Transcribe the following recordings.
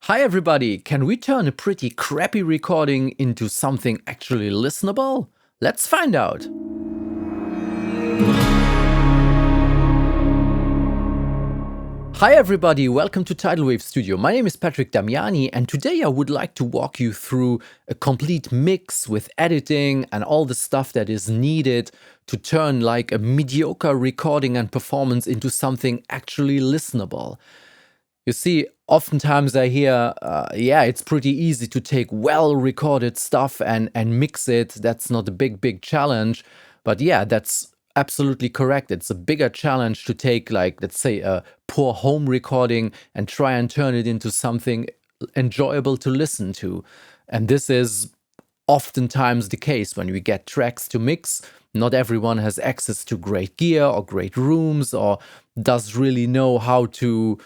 Hi everybody, can we turn a pretty crappy recording into something actually listenable? Let's find out! Hi everybody, welcome to Tidalwave Studio. My name is Damiani and today I would like to walk you through a complete mix with editing and all the stuff that is needed to turn like a mediocre recording and performance into something actually listenable. You see, oftentimes I hear, yeah, it's pretty easy to take well-recorded stuff and mix it. That's not a big challenge. But yeah, that's absolutely correct. It's a bigger challenge to take, like, let's say, a poor home recording and try and turn it into something enjoyable to listen to. And this is oftentimes the case when we get tracks to mix. Not everyone has access to great gear or great rooms or does really know how to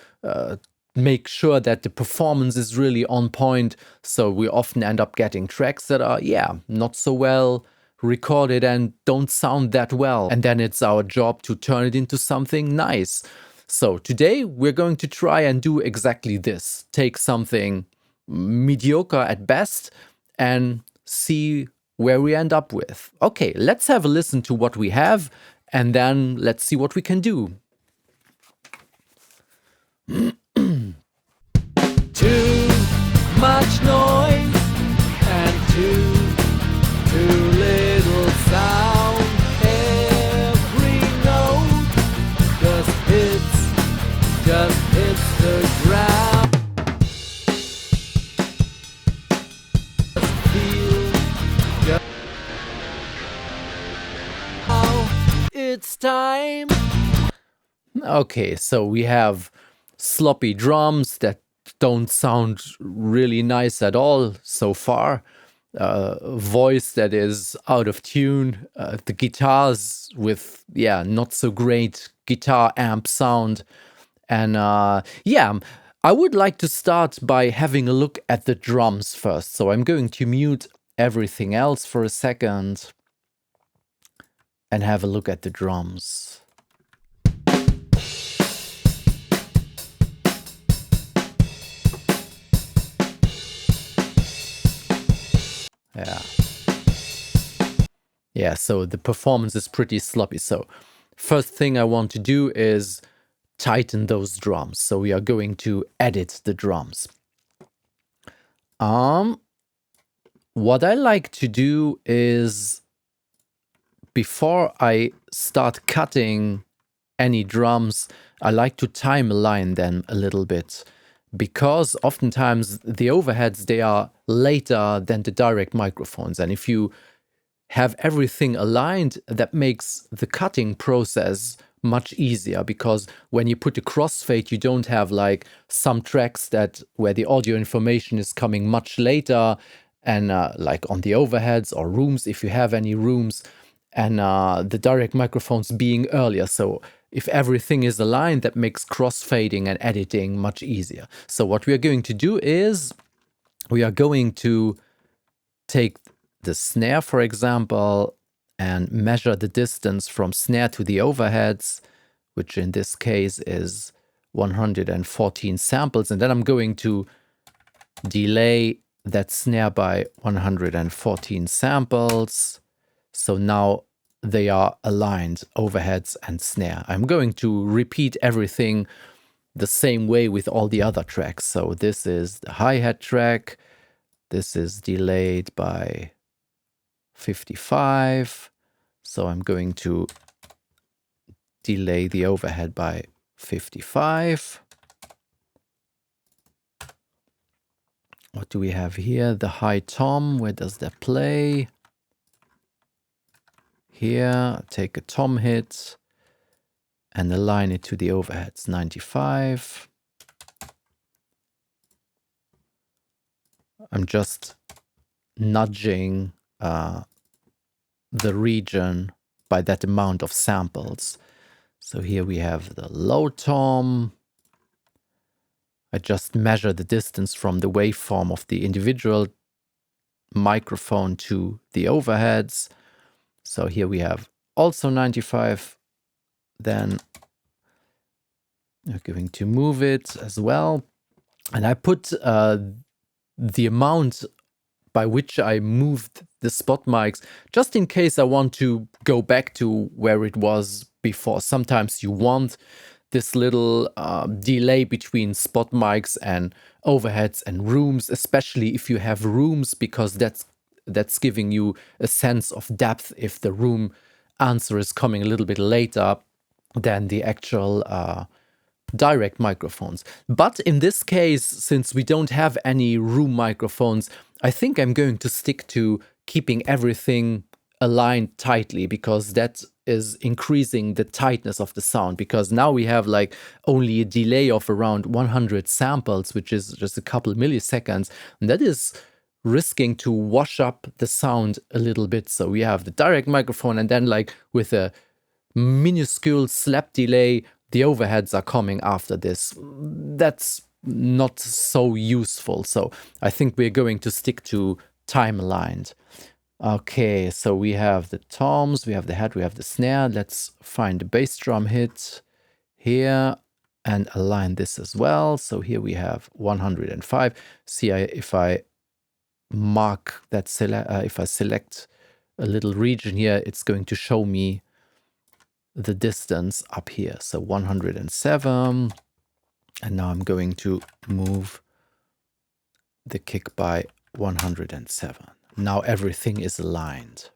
make sure that the performance is really on point. So we often end up getting tracks that are, yeah, not so well recorded and don't sound that well. And then it's our job to turn it into something nice. So today we're going to try and do exactly this. Take something mediocre at best and see where we end up with. Okay, let's have a listen to what we have and then let's see what we can do. Too much noise and too little sound. Every note just hits the ground. Now it's time. Okay, so we have sloppy drums that don't sound really nice at all so far. Voice that is out of tune. The guitars with, yeah, not so great guitar amp sound. And yeah, I would like to start by having a look at the drums first. So I'm going to mute everything else for a second and have a look at the drums. Yeah, so the performance is pretty sloppy. So first thing I want to do is tighten those drums. So we are going to edit the drums. What I like to do is, before I start cutting any drums, I like to time align them a little bit, because oftentimes the overheads, they are later than the direct microphones. And if you have everything aligned, that makes the cutting process much easier, because when you put a crossfade, you don't have like some tracks that where the audio information is coming much later, and like on the overheads or rooms, if you have any rooms, and the direct microphones being earlier. So if everything is aligned, that makes crossfading and editing much easier. So what we are going to do is we are going to take the snare, for example, and measure the distance from snare to the overheads, which in this case is 114 samples. And then I'm going to delay that snare by 114 samples. So now they are aligned, overheads and snare. I'm going to repeat everything the same way with all the other tracks. So this is the hi-hat track. This is delayed by 55. So I'm going to delay the overhead by 55. What do we have here? The high tom, where does that play? Here, take a tom hit and align it to the overheads, 95. I'm just nudging the region by that amount of samples. So here we have the low tom. I just measure the distance from the waveform of the individual microphone to the overheads. So here we have also 95. Then we're going to move it as well. And I put the amount by which I moved the spot mics, just in case I want to go back to where it was before. Sometimes you want this little delay between spot mics and overheads and rooms, especially if you have rooms, because that's giving you a sense of depth if the room answer is coming a little bit later than the actual direct microphones. But in this case, since we don't have any room microphones, I think I'm going to stick to keeping everything aligned tightly, because that is increasing the tightness of the sound, because now we have like only a delay of around 100 samples, which is just a couple milliseconds, and that is risking to wash up the sound a little bit. So we have the direct microphone, and then like with a minuscule slap delay, the overheads are coming after this. That's not so useful. So I think we're going to stick to time aligned. Okay, so we have the toms, we have the head, we have the snare. Let's find the bass drum hit here and align this as well. So here we have 105. See, if I mark that, if I select a little region here, it's going to show me the distance up here. So 107. And now I'm going to move the kick by 107. Now everything is aligned.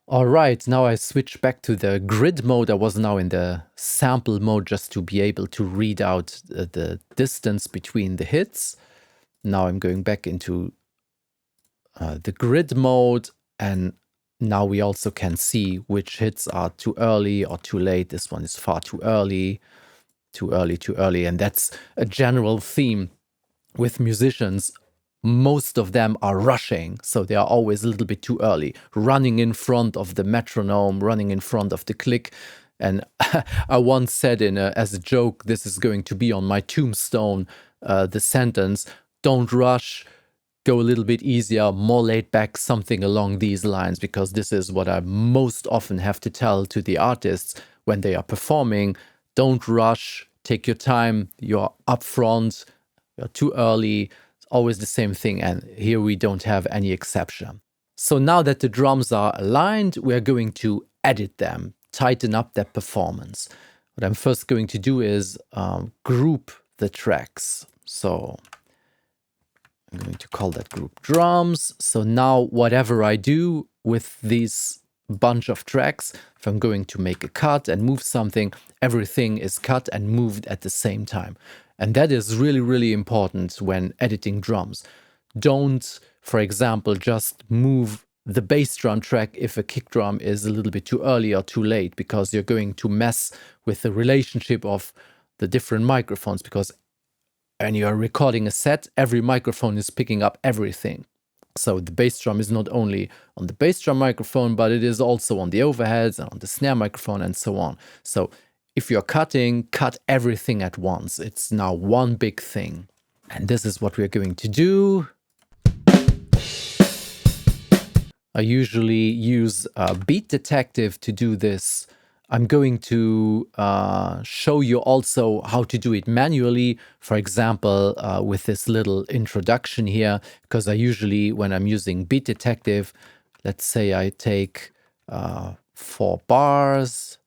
All right, now I switch back to the grid mode. I was now in the sample mode just to be able to read out the distance between the hits. Now I'm going back into the grid mode, and now we also can see which hits are too early or too late. This one is far too early, too early, too early. And that's a general theme with musicians. Most of them are rushing, so they are always a little bit too early, running in front of the metronome, running in front of the click. And I once said as a joke, this is going to be on my tombstone, the sentence, "Don't rush, go a little bit easier, more laid back," something along these lines, because this is what I most often have to tell to the artists when they are performing. Don't rush, take your time, you're up front, you're too early. It's always the same thing, and here we don't have any exception. So now that the drums are aligned, we're going to edit them, tighten up their performance. What I'm first going to do is group the tracks. So I'm going to call that group drums. So now whatever I do with these bunch of tracks, if I'm going to make a cut and move something, everything is cut and moved at the same time. And that is really, really important when editing drums. Don't, for example, just move the bass drum track if a kick drum is a little bit too early or too late, because you're going to mess with the relationship of the different microphones, because when you're recording a set, every microphone is picking up everything. So the bass drum is not only on the bass drum microphone, but it is also on the overheads and on the snare microphone and so on. So if you're cutting, cut everything at once. It's now one big thing. And this is what we're going to do. I usually use Beat Detective to do this. I'm going to show you also how to do it manually, for example, with this little introduction here, because I usually, when I'm using Beat Detective, let's say I take 4 bars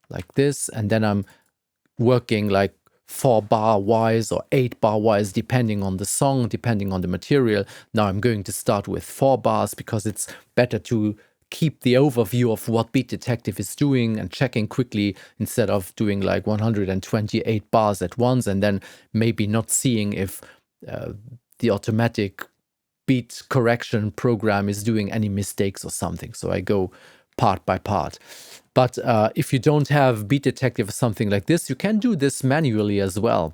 like this, and then I'm working like 4 bar wise or 8 bar wise, depending on the song, depending on the material. Now I'm going to start with 4 bars because it's better to keep the overview of what Beat Detective is doing and checking quickly, instead of doing like 128 bars at once and then maybe not seeing if the automatic beat correction program is doing any mistakes or something. So I go part by part. But if you don't have Beat Detective or something like this, you can do this manually as well.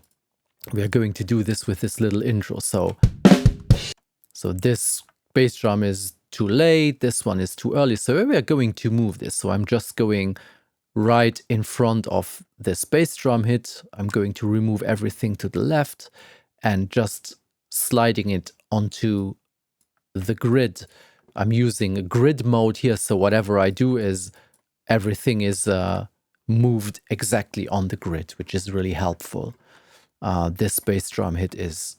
We are going to do this with this little intro. So this bass drum is too late, this one is too early. So we are going to move this. So I'm just going right in front of this bass drum hit. I'm going to remove everything to the left and just sliding it onto the grid. I'm using a grid mode here, so whatever I do is everything is moved exactly on the grid, which is really helpful. This bass drum hit is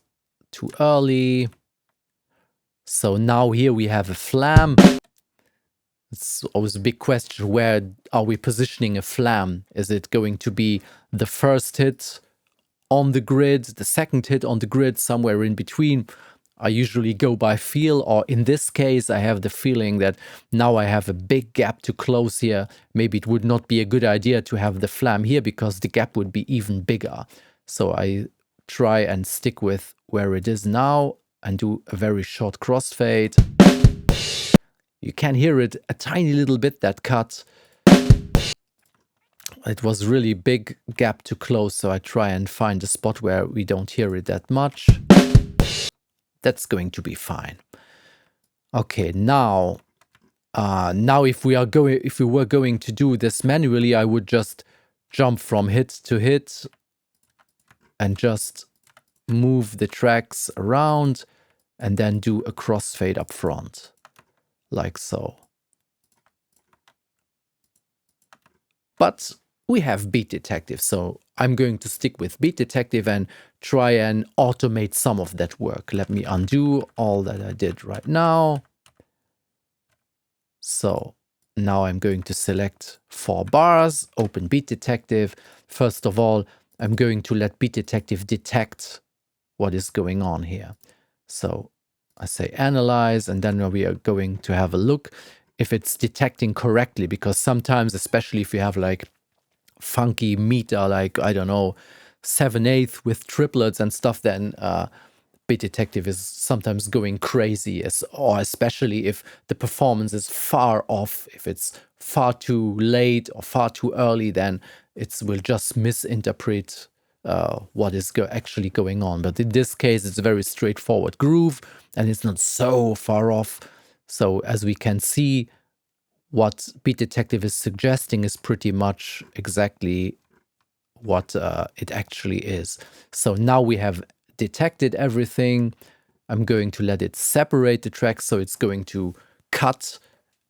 too early. So now here we have a flam. It's always a big question, where are we positioning a flam? Is it going to be the first hit on the grid, the second hit on the grid, somewhere in between? I usually go by feel, or in this case, I have the feeling that now I have a big gap to close here. Maybe it would not be a good idea to have the flam here because the gap would be even bigger. So I try and stick with where it is now and do a very short crossfade. You can hear it a tiny little bit, that cut. It was really big gap to close, so I try and find a spot where we don't hear it that much. That's going to be fine. Okay, now if we were going to do this manually, I would just jump from hit to hit and just move the tracks around and then do a crossfade up front, like so. But we have Beat Detective, so I'm going to stick with Beat Detective and try and automate some of that work. Let me undo all that I did right now. So now I'm going to select 4 bars, open Beat Detective. First of all, I'm going to let Beat Detective detect what is going on here. So I say analyze, and then we are going to have a look if it's detecting correctly, because sometimes, especially if you have like funky meter, like, I don't know, 7/8 with triplets and stuff, then Beat Detective is sometimes going crazy, or especially if the performance is far off. If it's far too late or far too early, then it will just misinterpret what is actually going on. But in this case, it's a very straightforward groove and it's not so far off. So as we can see, what Beat Detective is suggesting is pretty much exactly what it actually is. So now we have detected everything. I'm going to let it separate the tracks, so it's going to cut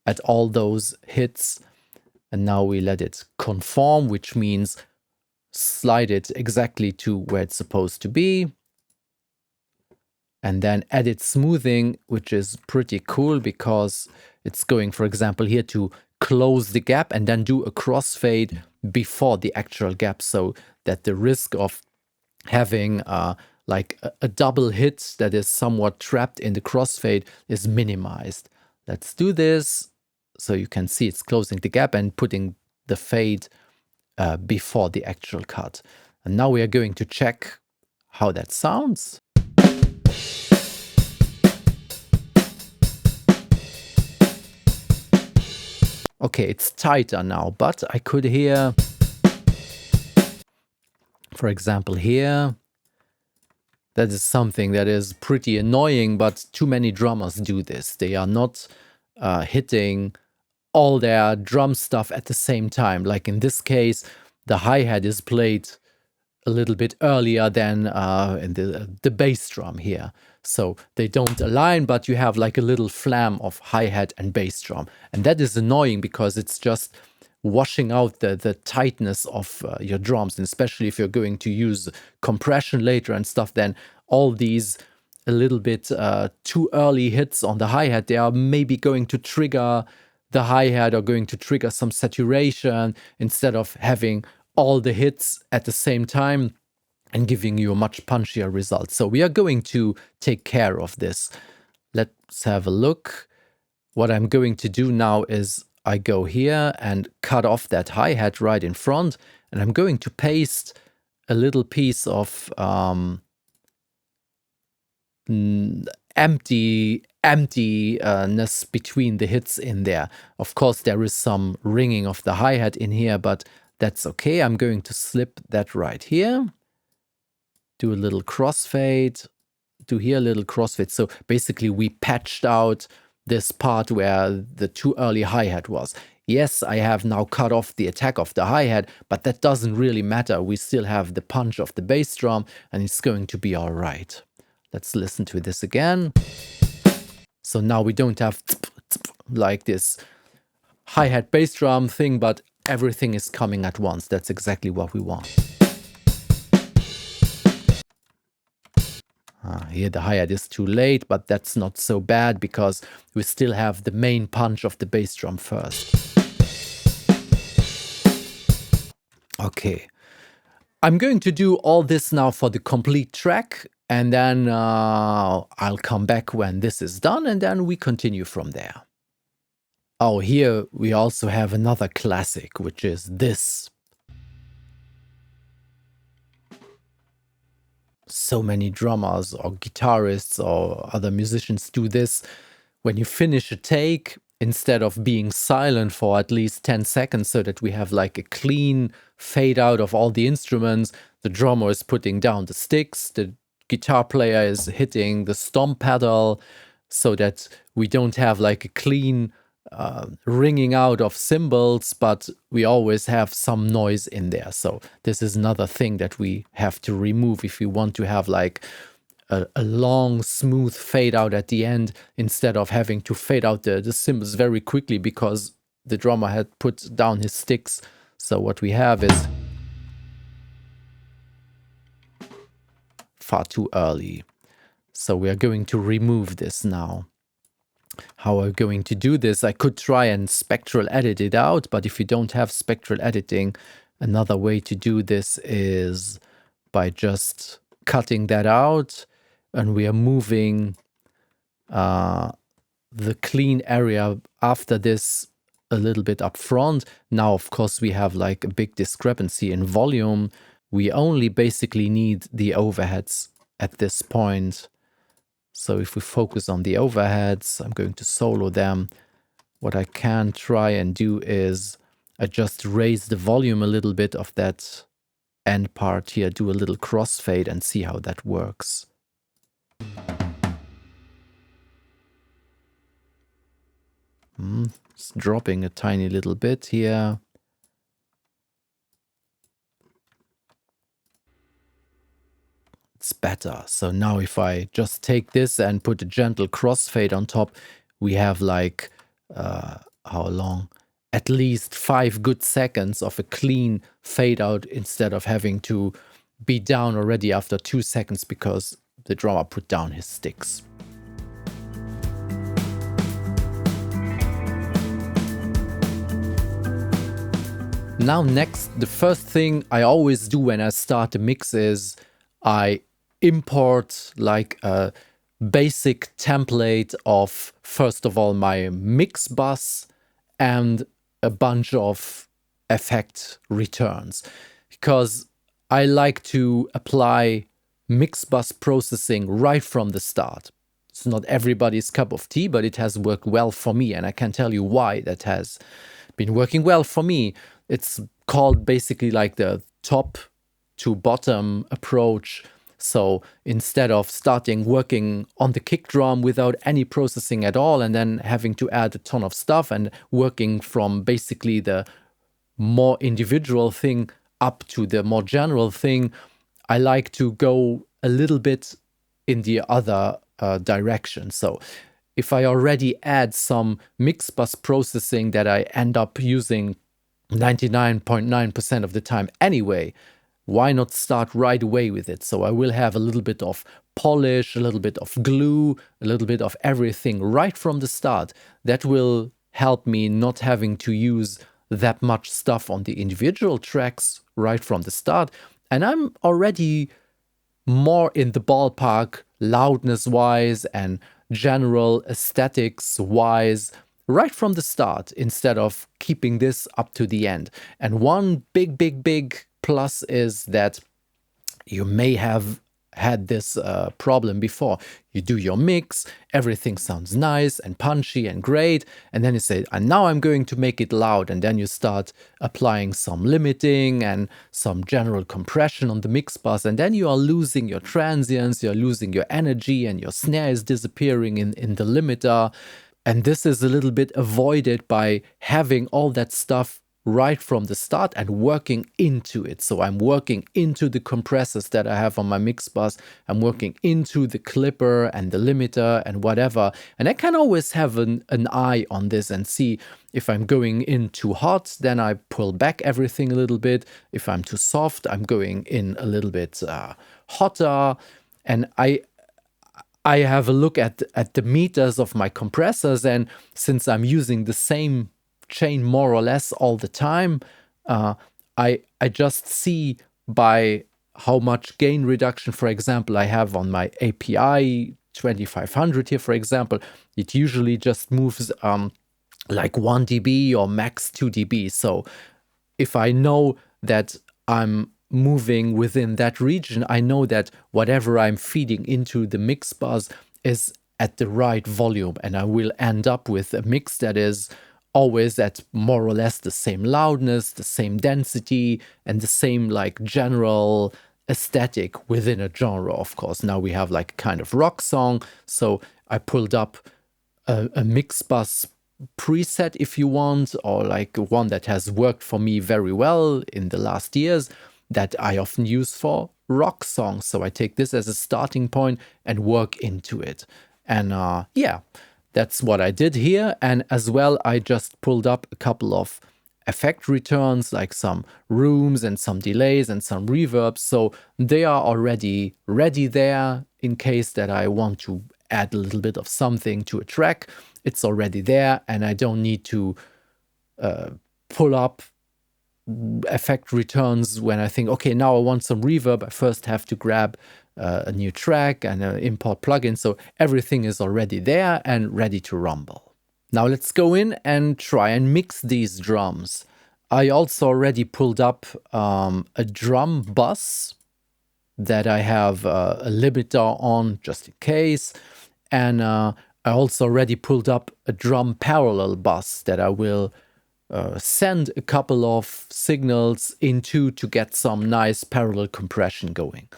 at all those hits. And now we let it conform, which means slide it exactly to where it's supposed to be. And then edit smoothing, which is pretty cool because it's going, for example, here to close the gap and then do a crossfade before the actual gap, so that the risk of having like a double hit that is somewhat trapped in the crossfade is minimized. Let's do this. So you can see it's closing the gap and putting the fade before the actual cut. And now we are going to check how that sounds. Okay, it's tighter now, but I could hear, for example, here, that is something that is pretty annoying, but too many drummers do this. They are not hitting all their drum stuff at the same time. Like in this case, the hi-hat is played a little bit earlier than in the bass drum here. So they don't align, but you have like a little flam of hi-hat and bass drum. And that is annoying because it's just washing out the tightness of your drums. And especially if you're going to use compression later and stuff, then all these a little bit too early hits on the hi-hat, they are maybe going to trigger the hi-hat or going to trigger some saturation instead of having all the hits at the same time and giving you a much punchier result. So we are going to take care of this. Let's have a look. What I'm going to do now is I go here and cut off that hi-hat right in front, and I'm going to paste a little piece of emptiness between the hits in there. Of course, there is some ringing of the hi-hat in here, but that's okay. I'm going to slip that right here. Do a little crossfade. Do here a little crossfade. So basically we patched out this part where the too early hi-hat was. Yes, I have now cut off the attack of the hi-hat, but that doesn't really matter. We still have the punch of the bass drum and it's going to be all right. Let's listen to this again. So now we don't have like this hi-hat bass drum thing, but everything is coming at once. That's exactly what we want. Here the hi-hat is too late, but that's not so bad because we still have the main punch of the bass drum first. Okay. I'm going to do all this now for the complete track, and then I'll come back when this is done, and then we continue from there. Oh, here we also have another classic, which is this. So many drummers or guitarists or other musicians do this. When you finish a take, instead of being silent for at least 10 seconds so that we have like a clean fade out of all the instruments, the drummer is putting down the sticks, the guitar player is hitting the stomp pedal, so that we don't have like a clean ringing out of cymbals, but we always have some noise in there. So this is another thing that we have to remove if we want to have like a long, smooth fade out at the end, instead of having to fade out the cymbals very quickly because the drummer had put down his sticks. So what we have is far too early. So we are going to remove this now. How I'm going to do this, I could try and spectral edit it out, but if you don't have spectral editing, another way to do this is by just cutting that out, and we are moving the clean area after this a little bit up front. Now, of course, we have like a big discrepancy in volume. We only basically need the overheads at this point. So if we focus on the overheads, I'm going to solo them. What I can try and do is I just raise the volume a little bit of that end part here, do a little crossfade and see how that works. It's dropping a tiny little bit here. It's better. So now if I just take this and put a gentle crossfade on top, we have like, how long? At least 5 good seconds of a clean fade out instead of having to be down already after 2 seconds because the drummer put down his sticks. Now next, the first thing I always do when I start a mix is I import like a basic template of, first of all, my Mixbuss and a bunch of effect returns, because I like to apply Mixbuss processing right from the start. It's not everybody's cup of tea, but it has worked well for me, and I can tell you why that has been working well for me. It's called basically like the top to bottom approach. So instead of starting working on the kick drum without any processing at all and then having to add a ton of stuff and working from basically the more individual thing up to the more general thing, I like to go a little bit in the other direction. So if I already add some Mixbuss processing that I end up using 99.9% of the time anyway, why not start right away with it? So I will have a little bit of polish, a little bit of glue, a little bit of everything right from the start. That will help me not having to use that much stuff on the individual tracks right from the start. And I'm already more in the ballpark loudness-wise and general aesthetics-wise right from the start, instead of keeping this up to the end. And one big plus is that you may have had this problem before. You do your mix, everything sounds nice and punchy and great, and then you say, and now I'm going to make it loud, and then you start applying some limiting and some general compression on the mix bus, and then you are losing your transients, you're losing your energy, and your snare is disappearing in the limiter. And this is a little bit avoided by having all that stuff right from the start and working into it. So I'm working into the compressors that I have on my mix bus. I'm working into the clipper and the limiter and whatever. And I can always have an eye on this and see if I'm going in too hot, then I pull back everything a little bit. If I'm too soft, I'm going in a little bit hotter. And I have a look at the meters of my compressors, and since I'm using the same chain more or less all the time, I just see by how much gain reduction, for example, I have on my API 2500 here, for example. It usually just moves like 1 dB or max 2 dB. So if I know that I'm moving within that region, I know that whatever I'm feeding into the mix bus is at the right volume, and I will end up with a mix that is always at more or less the same loudness, the same density, and the same like general aesthetic within a genre, of course. Now we have like a kind of rock song, so I pulled up a mix bus preset if you want, or like one that has worked for me very well in the last years that I often use for rock songs. So I take this as a starting point and work into it. And yeah, that's what I did here. And as well, I just pulled up a couple of effect returns, like some rooms and some delays and some reverbs. So they are already ready there in case that I want to add a little bit of something to a track. It's already there, and I don't need to pull up effect returns when I think, okay, now I want some reverb. I first have to grab a new track and import plugin. So everything is already there and ready to rumble. Now let's go in and try and mix these drums. I also already pulled up a drum bus that I have a limiter on just in case. And I also already pulled up a drum parallel bus that I will send a couple of signals into to get some nice parallel compression going.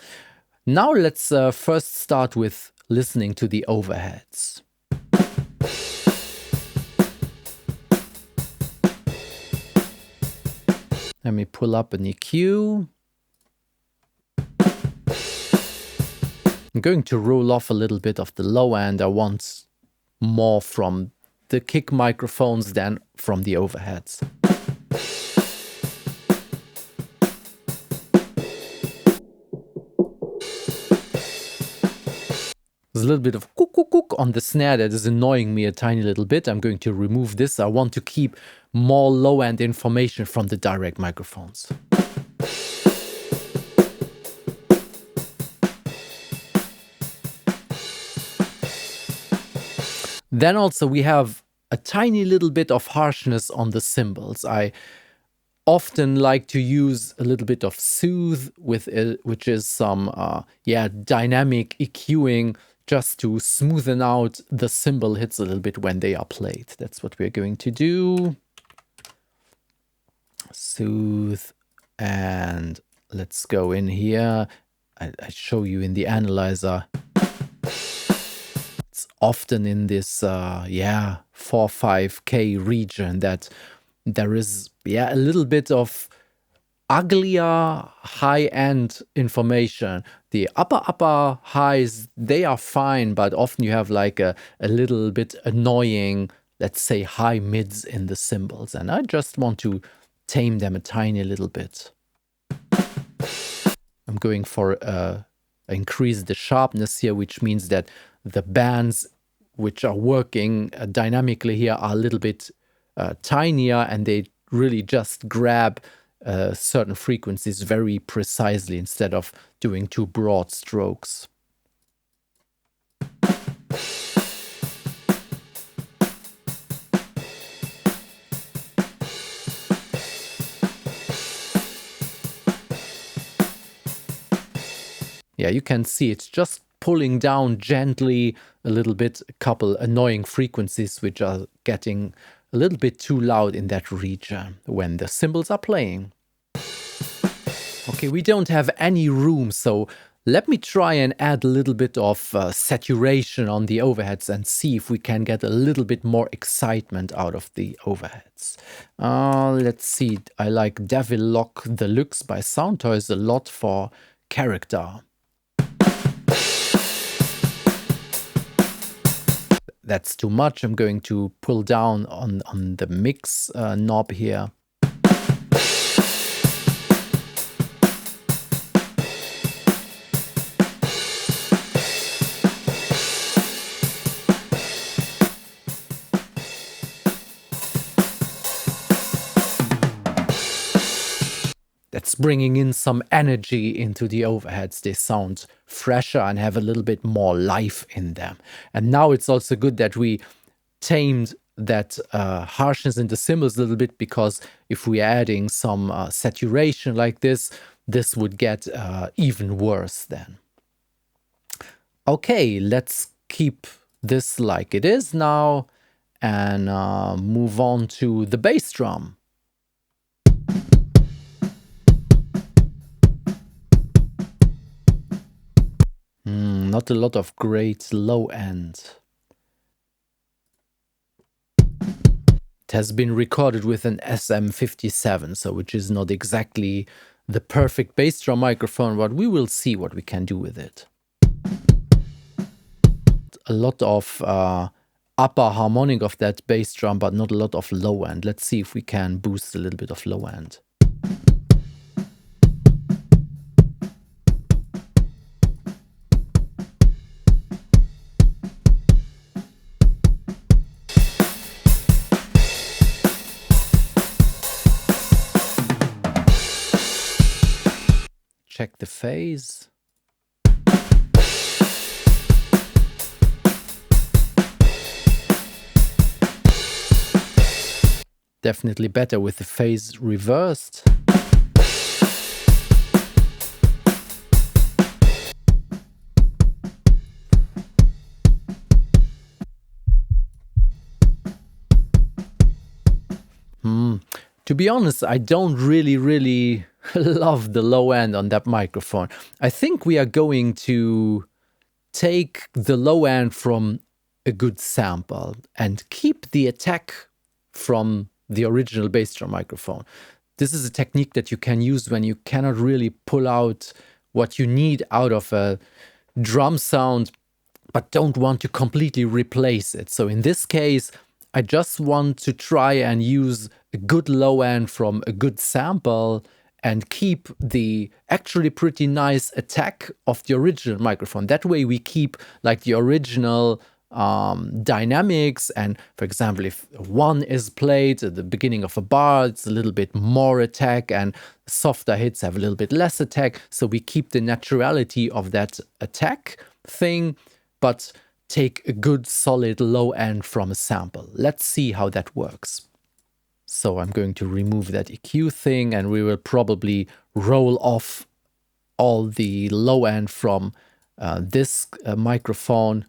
Now let's first start with listening to the overheads. Let me pull up an EQ. I'm going to roll off a little bit of the low end. I want more from the kick microphones than from the overheads. There's a little bit of cook, cook, cook on the snare that is annoying me a tiny little bit. I'm going to remove this. I want to keep more low-end information from the direct microphones. Then also we have a tiny little bit of harshness on the cymbals. I often like to use a little bit of soothe with it, which is some dynamic EQing, just to smoothen out the cymbal hits a little bit when they are played. That's what we're going to do. Soothe, and let's go in here. I show you in the analyzer. It's often in this 4-5K region that there is a little bit of uglier high-end information. The upper highs, they are fine, but often you have like a little bit annoying, let's say, high mids in the cymbals, and I just want to tame them a tiny little bit. I'm going for increase the sharpness here, which means that the bands which are working dynamically here are a little bit tinier, and they really just grab certain frequencies very precisely instead of doing too broad strokes. Yeah, you can see it's just pulling down gently a little bit, a couple annoying frequencies which are getting a little bit too loud in that region when the cymbals are playing. Okay, we don't have any room, so Let me try and add a little bit of saturation on the overheads and see if we can get a little bit more excitement out of the overheads. Let's see, I like Devil Lock Deluxe by Soundtoys a lot for character. That's too much. I'm going to pull down on the mix knob here. That's bringing in some energy into the overheads. They sound fresher and have a little bit more life in them. And now it's also good that we tamed that harshness in the cymbals a little bit, because if we're adding some saturation like this, this would get even worse then. Okay, let's keep this like it is now and move on to the bass drum. Not a lot of great low end. It has been recorded with an SM57, so which is not exactly the perfect bass drum microphone, but we will see what we can do with it. A lot of upper harmonic of that bass drum, but not a lot of low end. Let's see if we can boost a little bit of low end. Check the phase. Definitely better with the phase reversed. To be honest, I don't really love the low end on that microphone. I think we are going to take the low end from a good sample and keep the attack from the original bass drum microphone. This is a technique that you can use when you cannot really pull out what you need out of a drum sound, but don't want to completely replace it. So in this case, I just want to try and use a good low end from a good sample and keep the actually pretty nice attack of the original microphone. That way we keep like the original dynamics, and for example, if one is played at the beginning of a bar, it's a little bit more attack, and softer hits have a little bit less attack. So we keep the naturality of that attack thing, but take a good solid low end from a sample. Let's see how that works. So I'm going to remove that EQ thing, and we will probably roll off all the low end from this microphone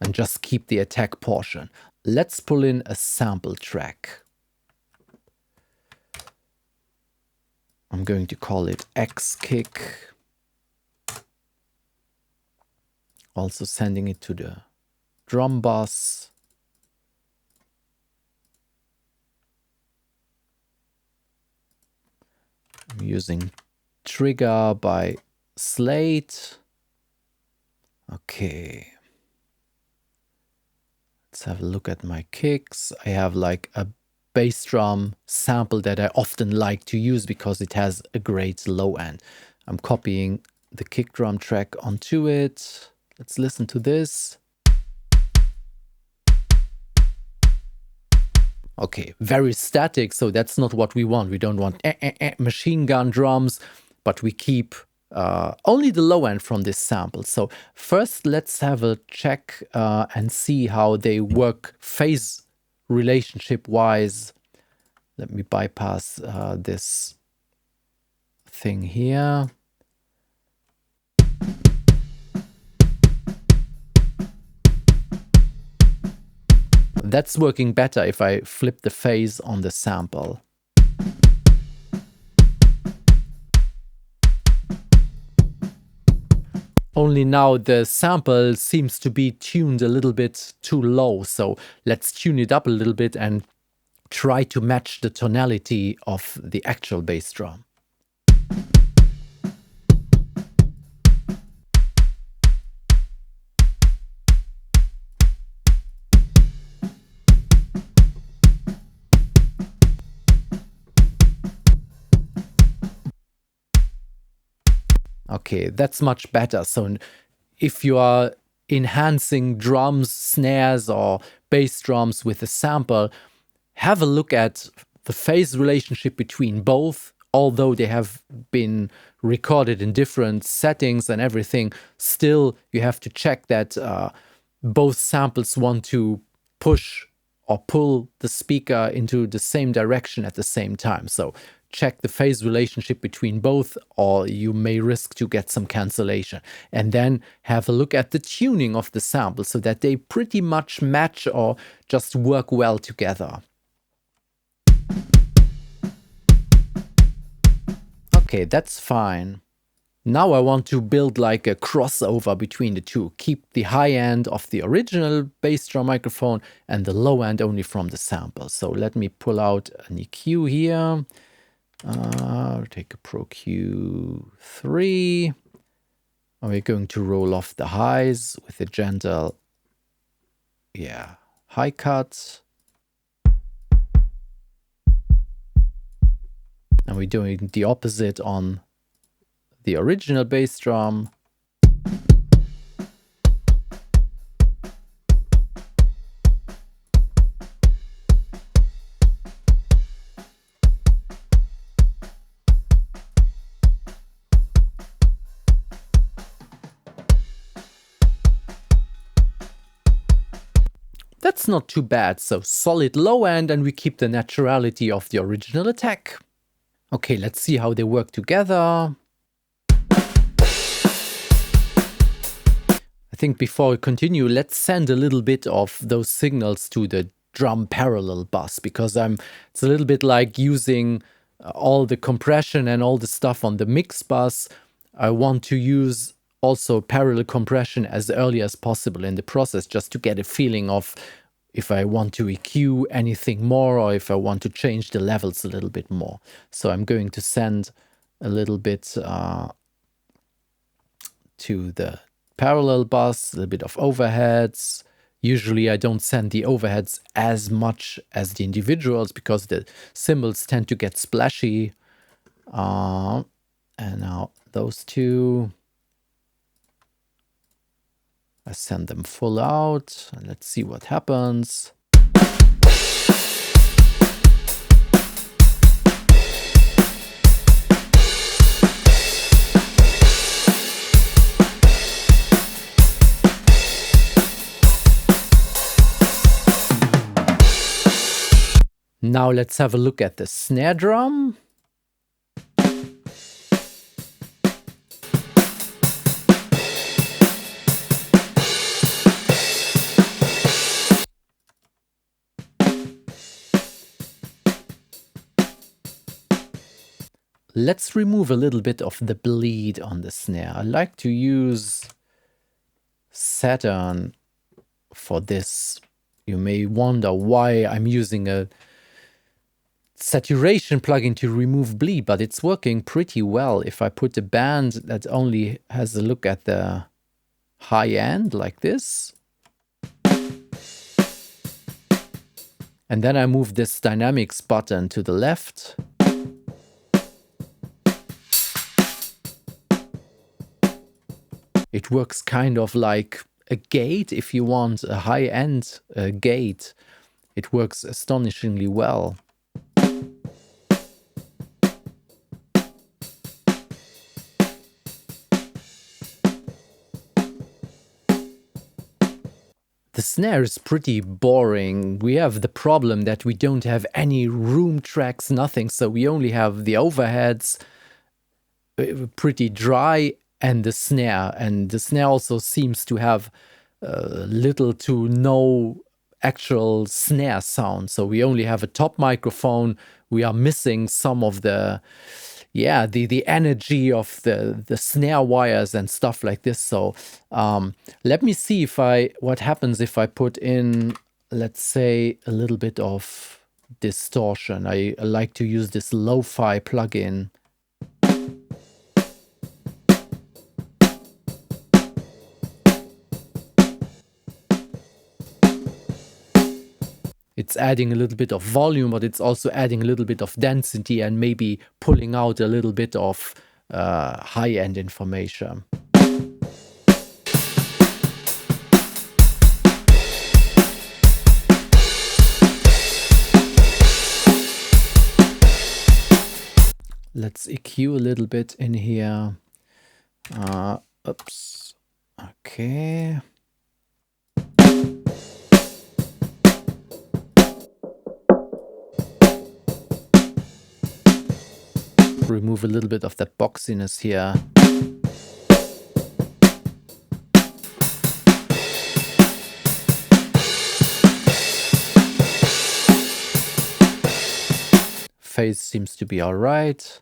and just keep the attack portion. Let's pull in a sample track. I'm going to call it X kick. Also sending it to the drum bus. I'm using Trigger by Slate. Okay. Let's have a look at my kicks. I have like a bass drum sample that I often like to use because it has a great low end. I'm copying the kick drum track onto it. Let's listen to this. Okay, very static, so that's not what we want. We don't want machine gun drums, but we keep only the low end from this sample. So first let's have a check and see how they work phase relationship wise. Let me bypass this thing here. That's working better if I flip the phase on the sample. Only now the sample seems to be tuned a little bit too low. So let's tune it up a little bit and try to match the tonality of the actual bass drum. Okay, that's much better. So if you are enhancing drums, snares, or bass drums with a sample, have a look at the phase relationship between both. Although they have been recorded in different settings and everything, still you have to check that both samples want to push or pull the speaker into the same direction at the same time. So check the phase relationship between both, or you may risk to get some cancellation. And then have a look at the tuning of the sample so that they pretty much match or just work well together. Okay, that's fine. Now I want to build like a crossover between the two. Keep the high end of the original bass drum microphone and the low end only from the sample. So let me pull out an EQ here. Take a Pro Q3. And we're going to roll off the highs with a gentle, high cut. And we're doing the opposite on the original bass drum. That's not too bad. So solid low end, and we keep the naturality of the original attack. Okay, let's see how they work together. I think before we continue, let's send a little bit of those signals to the drum parallel bus, because it's a little bit like using all the compression and all the stuff on the mix bus. I want to use also parallel compression as early as possible in the process, just to get a feeling of if I want to EQ anything more or if I want to change the levels a little bit more. So I'm going to send a little bit to the parallel bus, a little bit of overheads. Usually I don't send the overheads as much as the individuals because the cymbals tend to get splashy. And now those two, I send them full out, and let's see what happens. Now let's have a look at the snare drum. Let's remove a little bit of the bleed on the snare. I like to use Saturn for this. You may wonder why I'm using a saturation plugin to remove bleed, but it's working pretty well. If I put a band that only has a look at the high end like this, and then I move this dynamics button to the left, it works kind of like a gate. If you want a high-end gate, it works astonishingly well. The snare is pretty boring. We have the problem that we don't have any room tracks, nothing, so we only have the overheads, pretty dry, and the snare. And the snare also seems to have little to no actual snare sound. So we only have a top microphone. We are missing some of the yeah, the energy of the snare wires and stuff like this. So let me see if what happens if I put in, let's say, a little bit of distortion. I like to use this lo-fi plugin. It's adding a little bit of volume, but it's also adding a little bit of density and maybe pulling out a little bit of high-end information. Let's EQ a little bit in here. Oops. Okay. Remove a little bit of that boxiness here. Phase seems to be all right.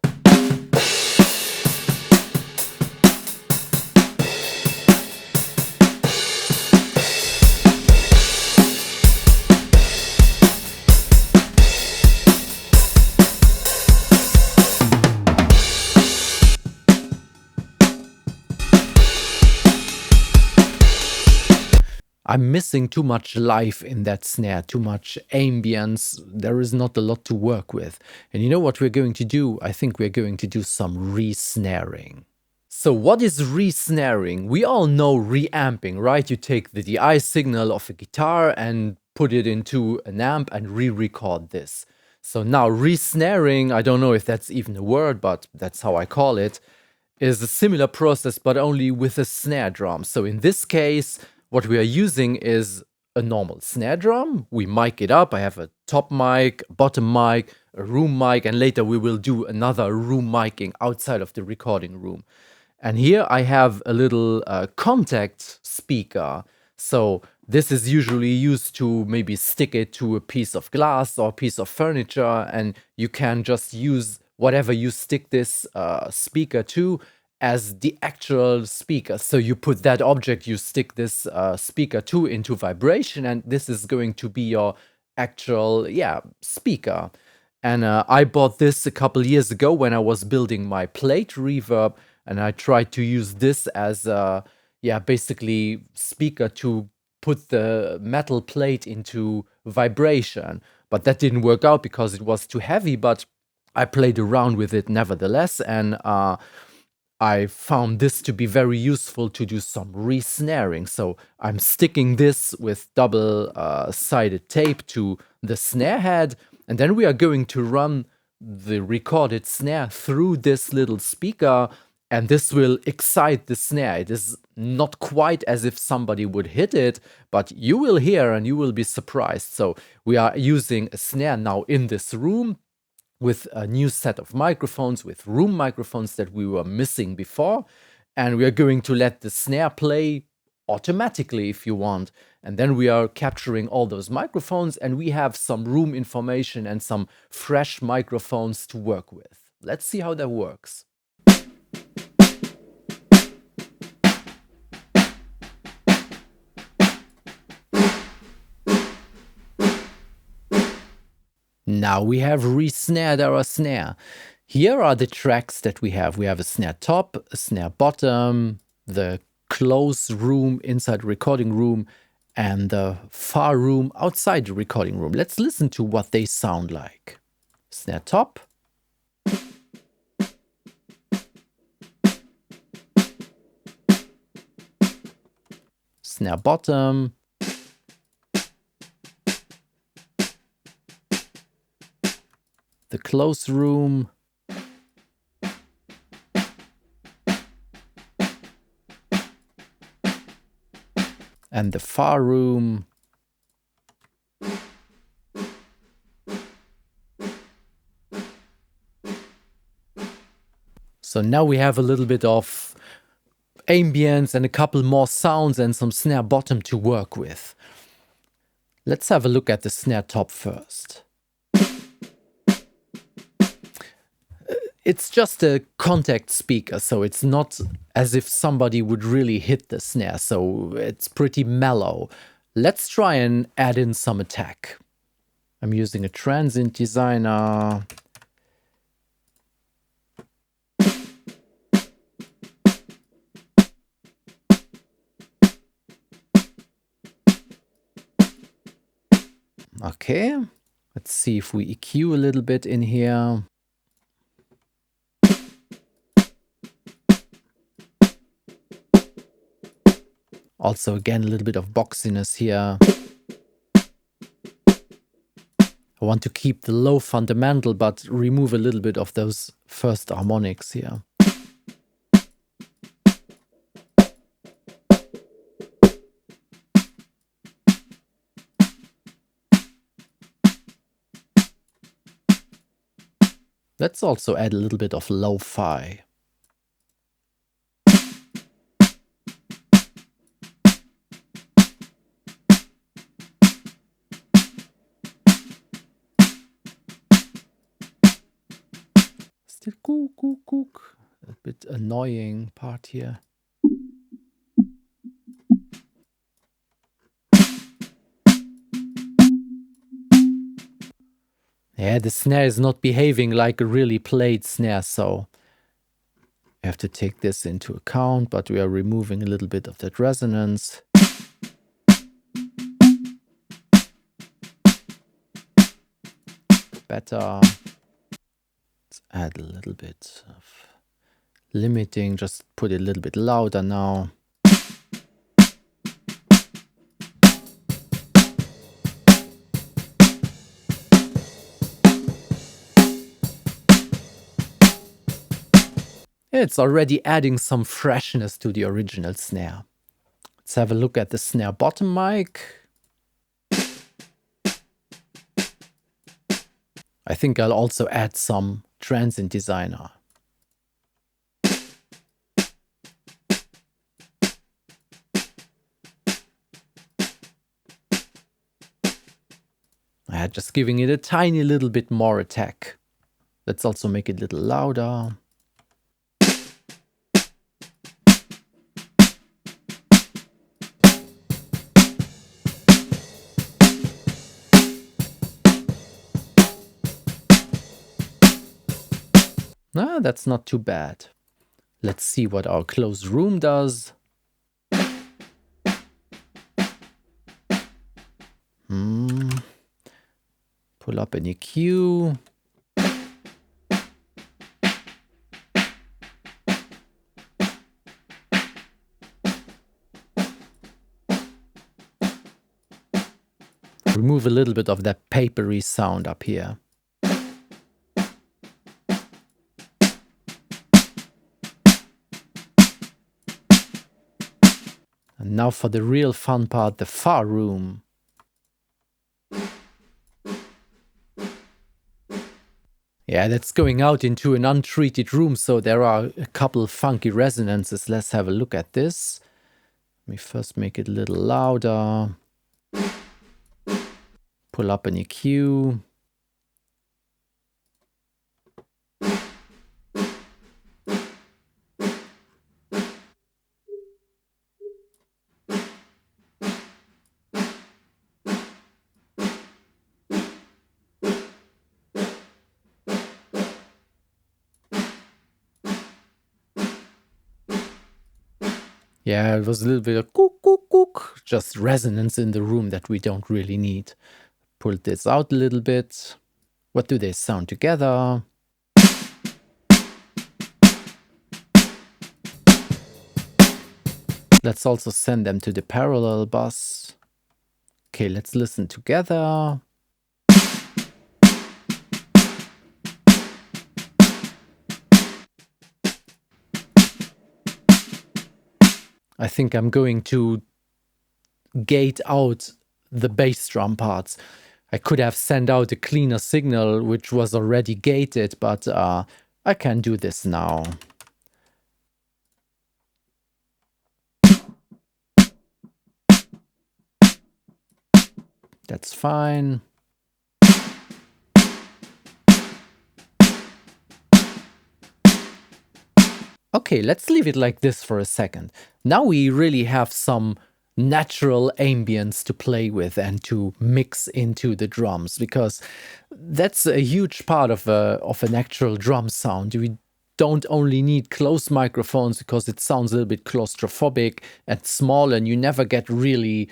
I'm missing too much life in that snare, too much ambience. There is not a lot to work with. And you know what we're going to do? I think we're going to do some re-snaring. So what is re-snaring? We all know reamping, right? You take the DI signal of a guitar and put it into an amp and re-record this. So now re-snaring, I don't know if that's even a word, but that's how I call it, is a similar process, but only with a snare drum. So in this case, what we are using is a normal snare drum. We mic it up. I have a top mic, bottom mic, a room mic, and later we will do another room miking outside of the recording room. And here I have a little contact speaker. So this is usually used to maybe stick it to a piece of glass or a piece of furniture, and you can just use whatever you stick this speaker to as the actual speaker. So you put that object you stick this speaker to into vibration, and this is going to be your actual, speaker. And I bought this a couple years ago when I was building my plate reverb, and I tried to use this as a, basically speaker to put the metal plate into vibration. But that didn't work out because it was too heavy, but I played around with it nevertheless, and I found this to be very useful to do some re-snaring. So I'm sticking this with double-sided tape to the snare head, and then we are going to run the recorded snare through this little speaker, and this will excite the snare. It is not quite as if somebody would hit it, but you will hear and you will be surprised. So we are using a snare now in this room with a new set of microphones, with room microphones that we were missing before. And we are going to let the snare play automatically if you want. And then we are capturing all those microphones, and we have some room information and some fresh microphones to work with. Let's see how that works. Now we have re-snared our snare. Here are the tracks that we have. We have a snare top, a snare bottom, the close room inside the recording room, and the far room outside the recording room. Let's listen to what they sound like. Snare top. Snare bottom. The close room. And the far room. So now we have a little bit of ambience and a couple more sounds and some snare bottom to work with. Let's have a look at the snare top first. It's just a contact speaker, so it's not as if somebody would really hit the snare, so it's pretty mellow. Let's try and add in some attack. I'm using a transient designer. Okay, let's see if we EQ a little bit in here. Also, again, a little bit of boxiness here. I want to keep the low fundamental, but remove a little bit of those first harmonics here. Let's also add a little bit of lo-fi. Still cook. A bit annoying part here. Yeah, the snare is not behaving like a really played snare, so I have to take this into account, but we are removing a little bit of that resonance. Better. Let's add a little bit of limiting, just put it a little bit louder now. It's already adding some freshness to the original snare. Let's have a look at the snare bottom mic. I think I'll also add some transient designer. Just giving it a tiny little bit more attack. Let's also make it a little louder. That's not too bad. Let's see what our closed room does. Pull up an EQ. Remove a little bit of that papery sound up here. And now for the real fun part, the far room. Yeah, that's going out into an untreated room, so there are a couple funky resonances. Let's have a look at this. Let me first make it a little louder. Pull up an EQ. Yeah, it was a little bit of cook, just resonance in the room that we don't really need. Pull this out a little bit. What do they sound together? Let's also send them to the parallel bus. Okay, let's listen together. I think I'm going to gate out the bass drum parts. I could have sent out a cleaner signal which was already gated, but I can do this now. That's fine. Okay, let's leave it like this for a second. Now we really have some natural ambience to play with and to mix into the drums, because that's a huge part of an actual drum sound. We don't only need close microphones because it sounds a little bit claustrophobic and small, and you never get really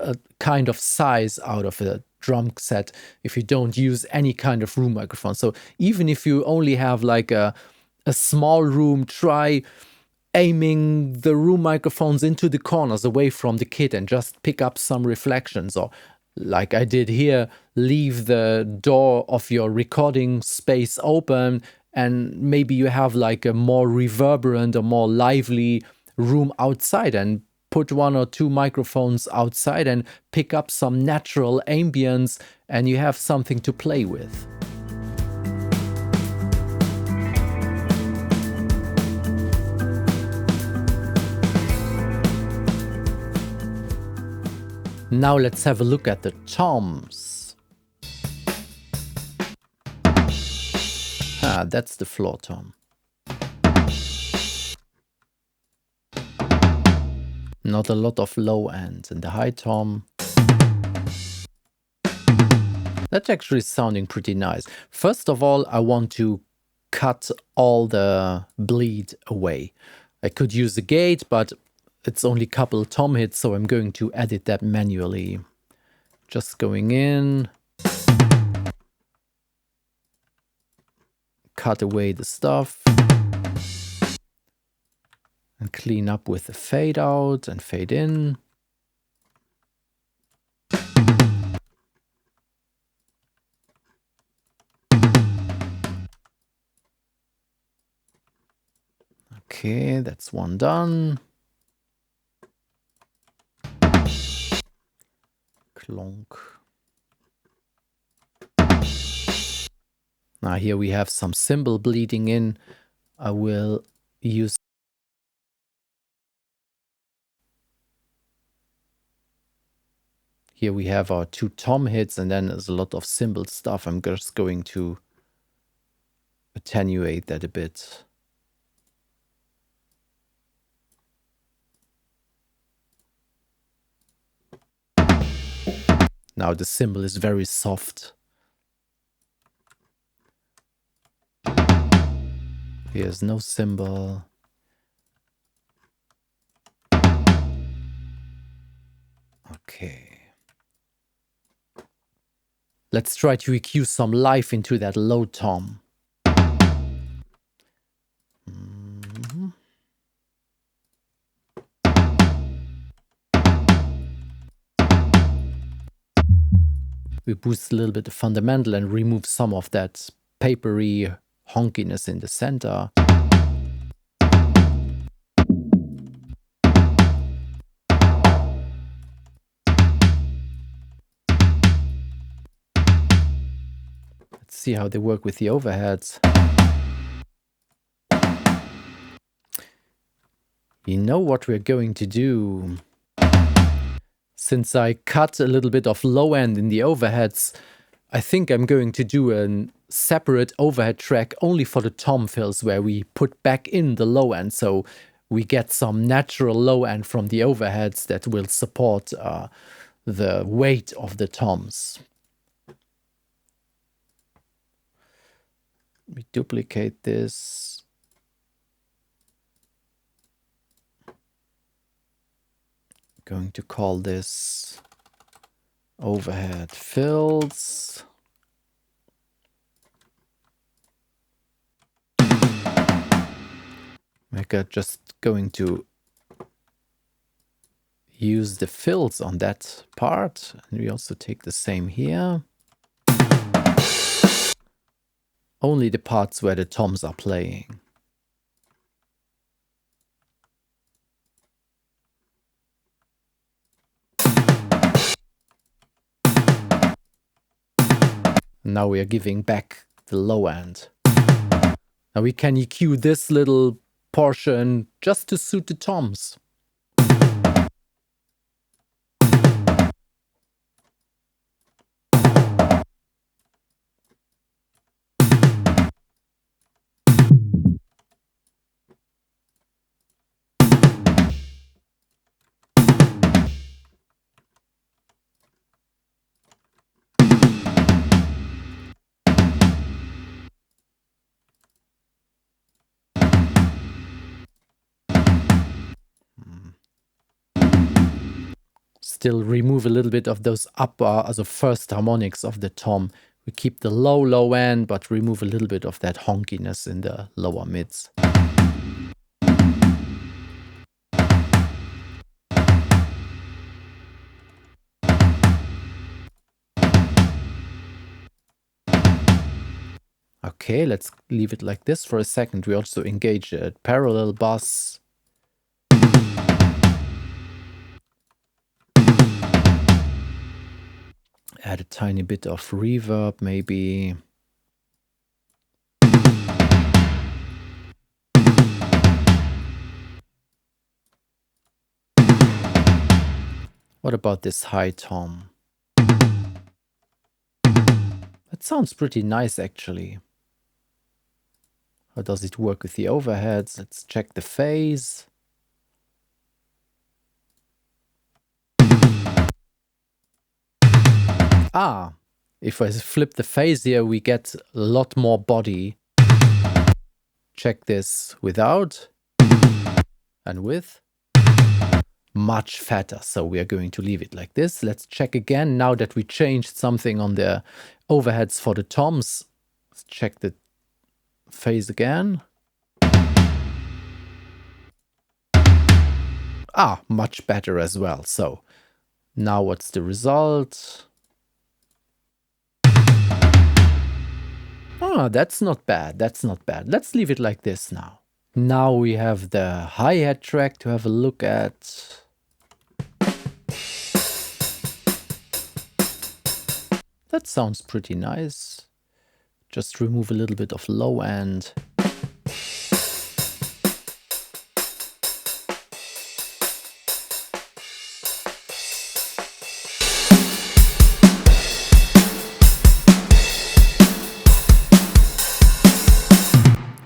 a kind of size out of a drum set if you don't use any kind of room microphone. So even if you only have like a small room, try aiming the room microphones into the corners away from the kit and just pick up some reflections. Or like I did here, leave the door of your recording space open, and maybe you have like a more reverberant or more lively room outside, and put 1 or 2 microphones outside and pick up some natural ambience, and you have something to play with. Now let's have a look at the toms. Ah, that's the floor tom. Not a lot of low ends. And the high tom, that's actually sounding pretty nice. First of all, I want to cut all the bleed away. I could use a gate, but it's only a couple tom hits, so I'm going to edit that manually. Just going in, cut away the stuff, and clean up with the fade out and fade in. Okay, that's one done. Clonk. Now here we have some cymbal bleeding in. I will use. Here we have our 2 tom hits, and then there's a lot of cymbal stuff. I'm just going to attenuate that a bit. Now the cymbal is very soft. Here's no cymbal. Okay. Let's try to EQ some life into that low tom. We boost a little bit the fundamental and remove some of that papery honkiness in the center. Let's see how they work with the overheads. You know what we're going to do? Since I cut a little bit of low end in the overheads, I think I'm going to do a separate overhead track only for the tom fills, where we put back in the low end, so we get some natural low end from the overheads that will support the weight of the toms. We duplicate this. Going to call this overhead fills. We're just going to use the fills on that part. And we also take the same here. Only the parts where the toms are playing. Now we are giving back the low end. Now we can EQ this little portion just to suit the toms. still remove a little bit of those upper, also first harmonics of the tom. We keep the low end, but remove a little bit of that honkiness in the lower mids. Okay, let's leave it like this for a second. We also engage a parallel bus. Add a tiny bit of reverb, maybe. What about this high tom? That sounds pretty nice, actually. How does it work with the overheads? Let's check the phase. Ah, if I flip the phase here, we get a lot more body. Check this without and with. Much fatter, so we are going to leave it like this. Let's check again now that we changed something on the overheads for the toms. Let's check the phase again. Ah, much better as well. So now what's the result? Ah, that's not bad. That's not bad. Let's leave it like this now. Now we have the hi-hat track to have a look at. That sounds pretty nice. Just remove a little bit of low end.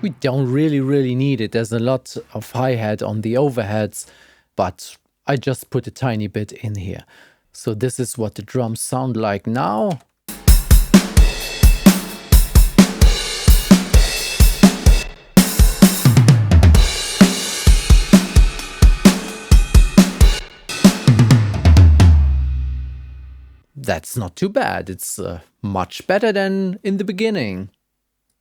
We don't really need it. There's a lot of hi-hat on the overheads, but I just put a tiny bit in here. So this is what the drums sound like now. That's not too bad. It's much better than in the beginning.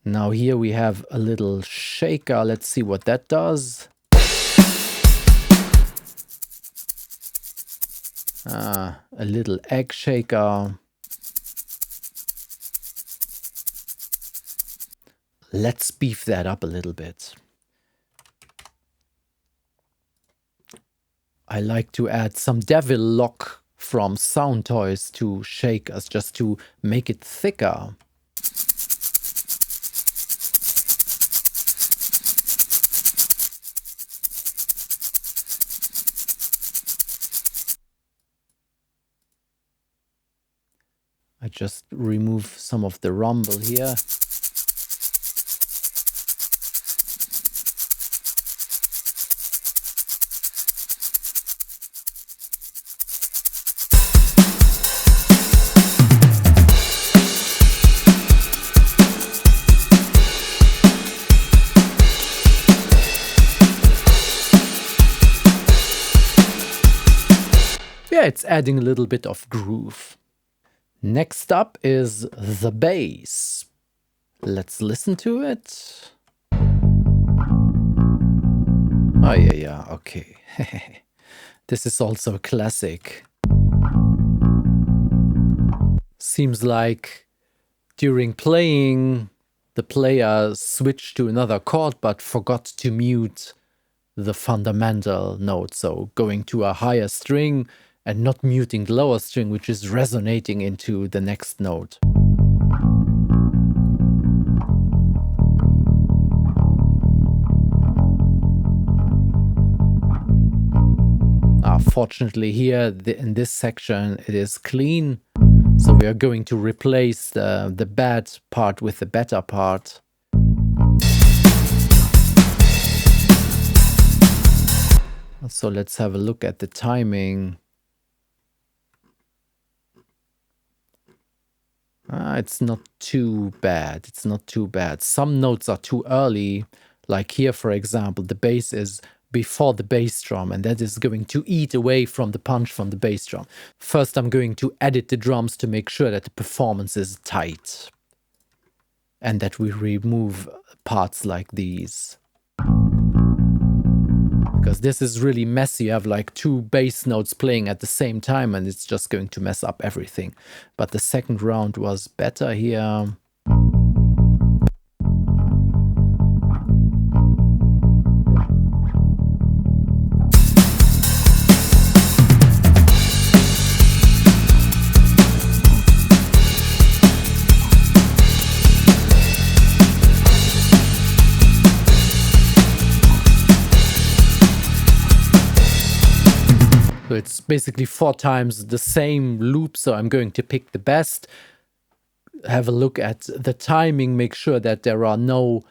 Now here we have a little shaker. Let's see what that does. A little egg shaker. Let's beef that up a little bit. I like to add some devil lock from Sound Toys to shakers just to make it thicker. I just remove some of the rumble here. Yeah, it's adding a little bit of groove. Next up is the bass. Let's listen to it. Oh yeah, okay. This is also a classic. Seems like during playing, the player switched to another chord but forgot to mute the fundamental note. So going to a higher string and not muting the lower string, which is resonating into the next note. Fortunately here, in this section, it is clean. So we are going to replace the bad part with the better part. So let's have a look at the timing. It's not too bad. It's not too bad. Some notes are too early. Like here, for example, the bass is before the bass drum, and that is going to eat away from the punch from the bass drum. First, I'm going to edit the drums to make sure that the performance is tight and that we remove parts like these. Because this is really messy. You have like two bass notes playing at the same time and it's just going to mess up everything. But the second round was better here. So it's basically 4 times the same loop, so I'm going to pick the best, have a look at the timing, make sure that there are no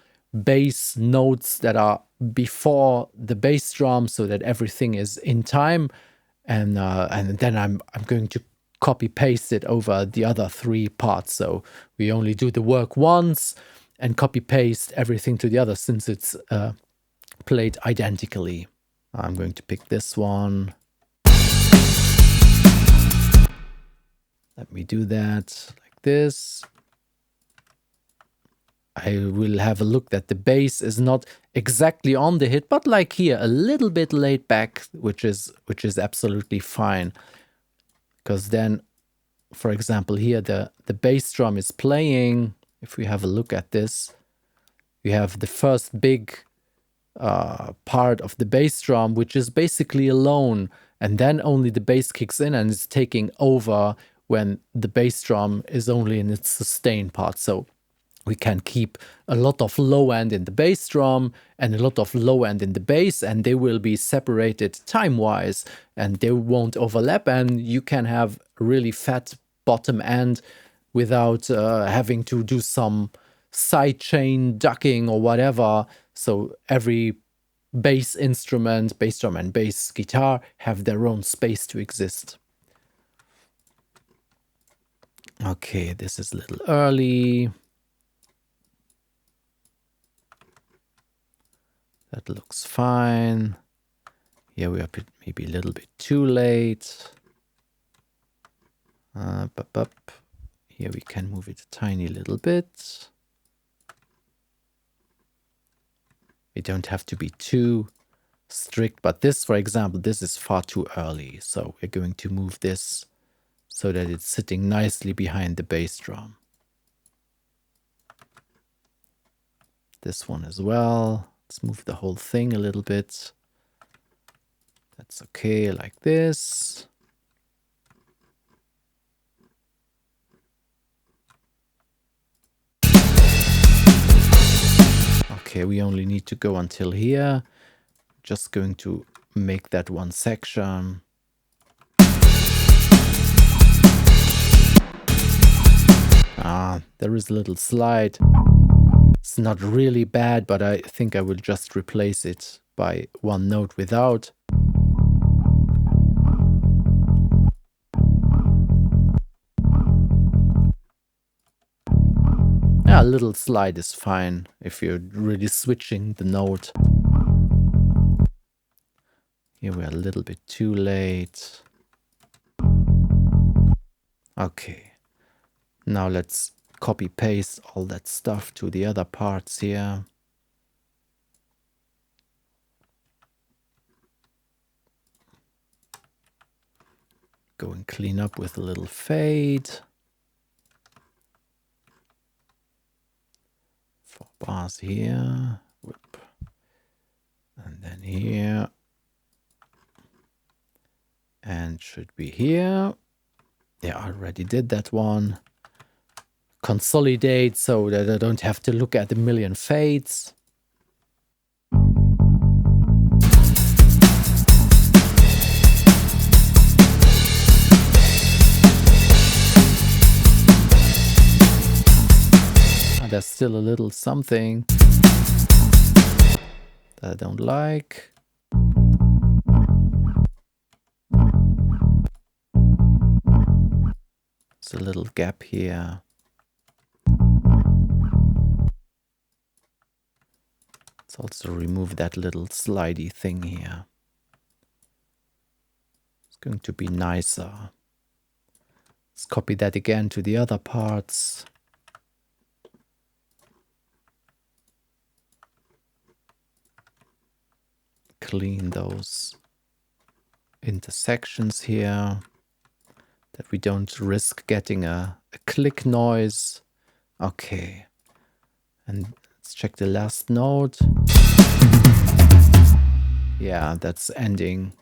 bass notes that are before the bass drum so that everything is in time, and then I'm going to copy paste it over the other 3 parts. So we only do the work once and copy paste everything to the other since it's played identically. I'm going to pick this one. Let me do that like this. I will have a look that the bass is not exactly on the hit, but like here, a little bit laid back, which is absolutely fine. Because then, for example, here the bass drum is playing. If we have a look at this, we have the first big part of the bass drum, which is basically alone, and then only the bass kicks in and is taking over when the bass drum is only in its sustain part. So we can keep a lot of low end in the bass drum and a lot of low end in the bass, and they will be separated time-wise and they won't overlap, and you can have a really fat bottom end without having to do some sidechain ducking or whatever. So every bass instrument, bass drum and bass guitar have their own space to exist. Okay, this is a little early. That looks fine. Here we are maybe a little bit too late. Here we can move it a tiny little bit. We don't have to be too strict, but this, for example, this is far too early. So we're going to move this so that it's sitting nicely behind the bass drum. This one as well. Let's move the whole thing a little bit. That's okay, like this. Okay, we only need to go until here. Just going to make that one section. There is a little slide. It's not really bad, but I think I will just replace it by one note without. A little slide is fine if you're really switching the note. Here we're a little bit too late. Okay. Now let's copy paste all that stuff to the other parts here. Go and clean up with a little fade. 4 bars here. Whoop. And then here. And should be here. Yeah, I already did that one. Consolidate so that I don't have to look at a million fades. There's still a little something that I don't like. There's a little gap here. Let's also remove that little slidey thing here. It's going to be nicer. Let's copy that again to the other parts. Clean those intersections here, that we don't risk getting a click noise. Okay. And let's check the last note. Yeah, that's ending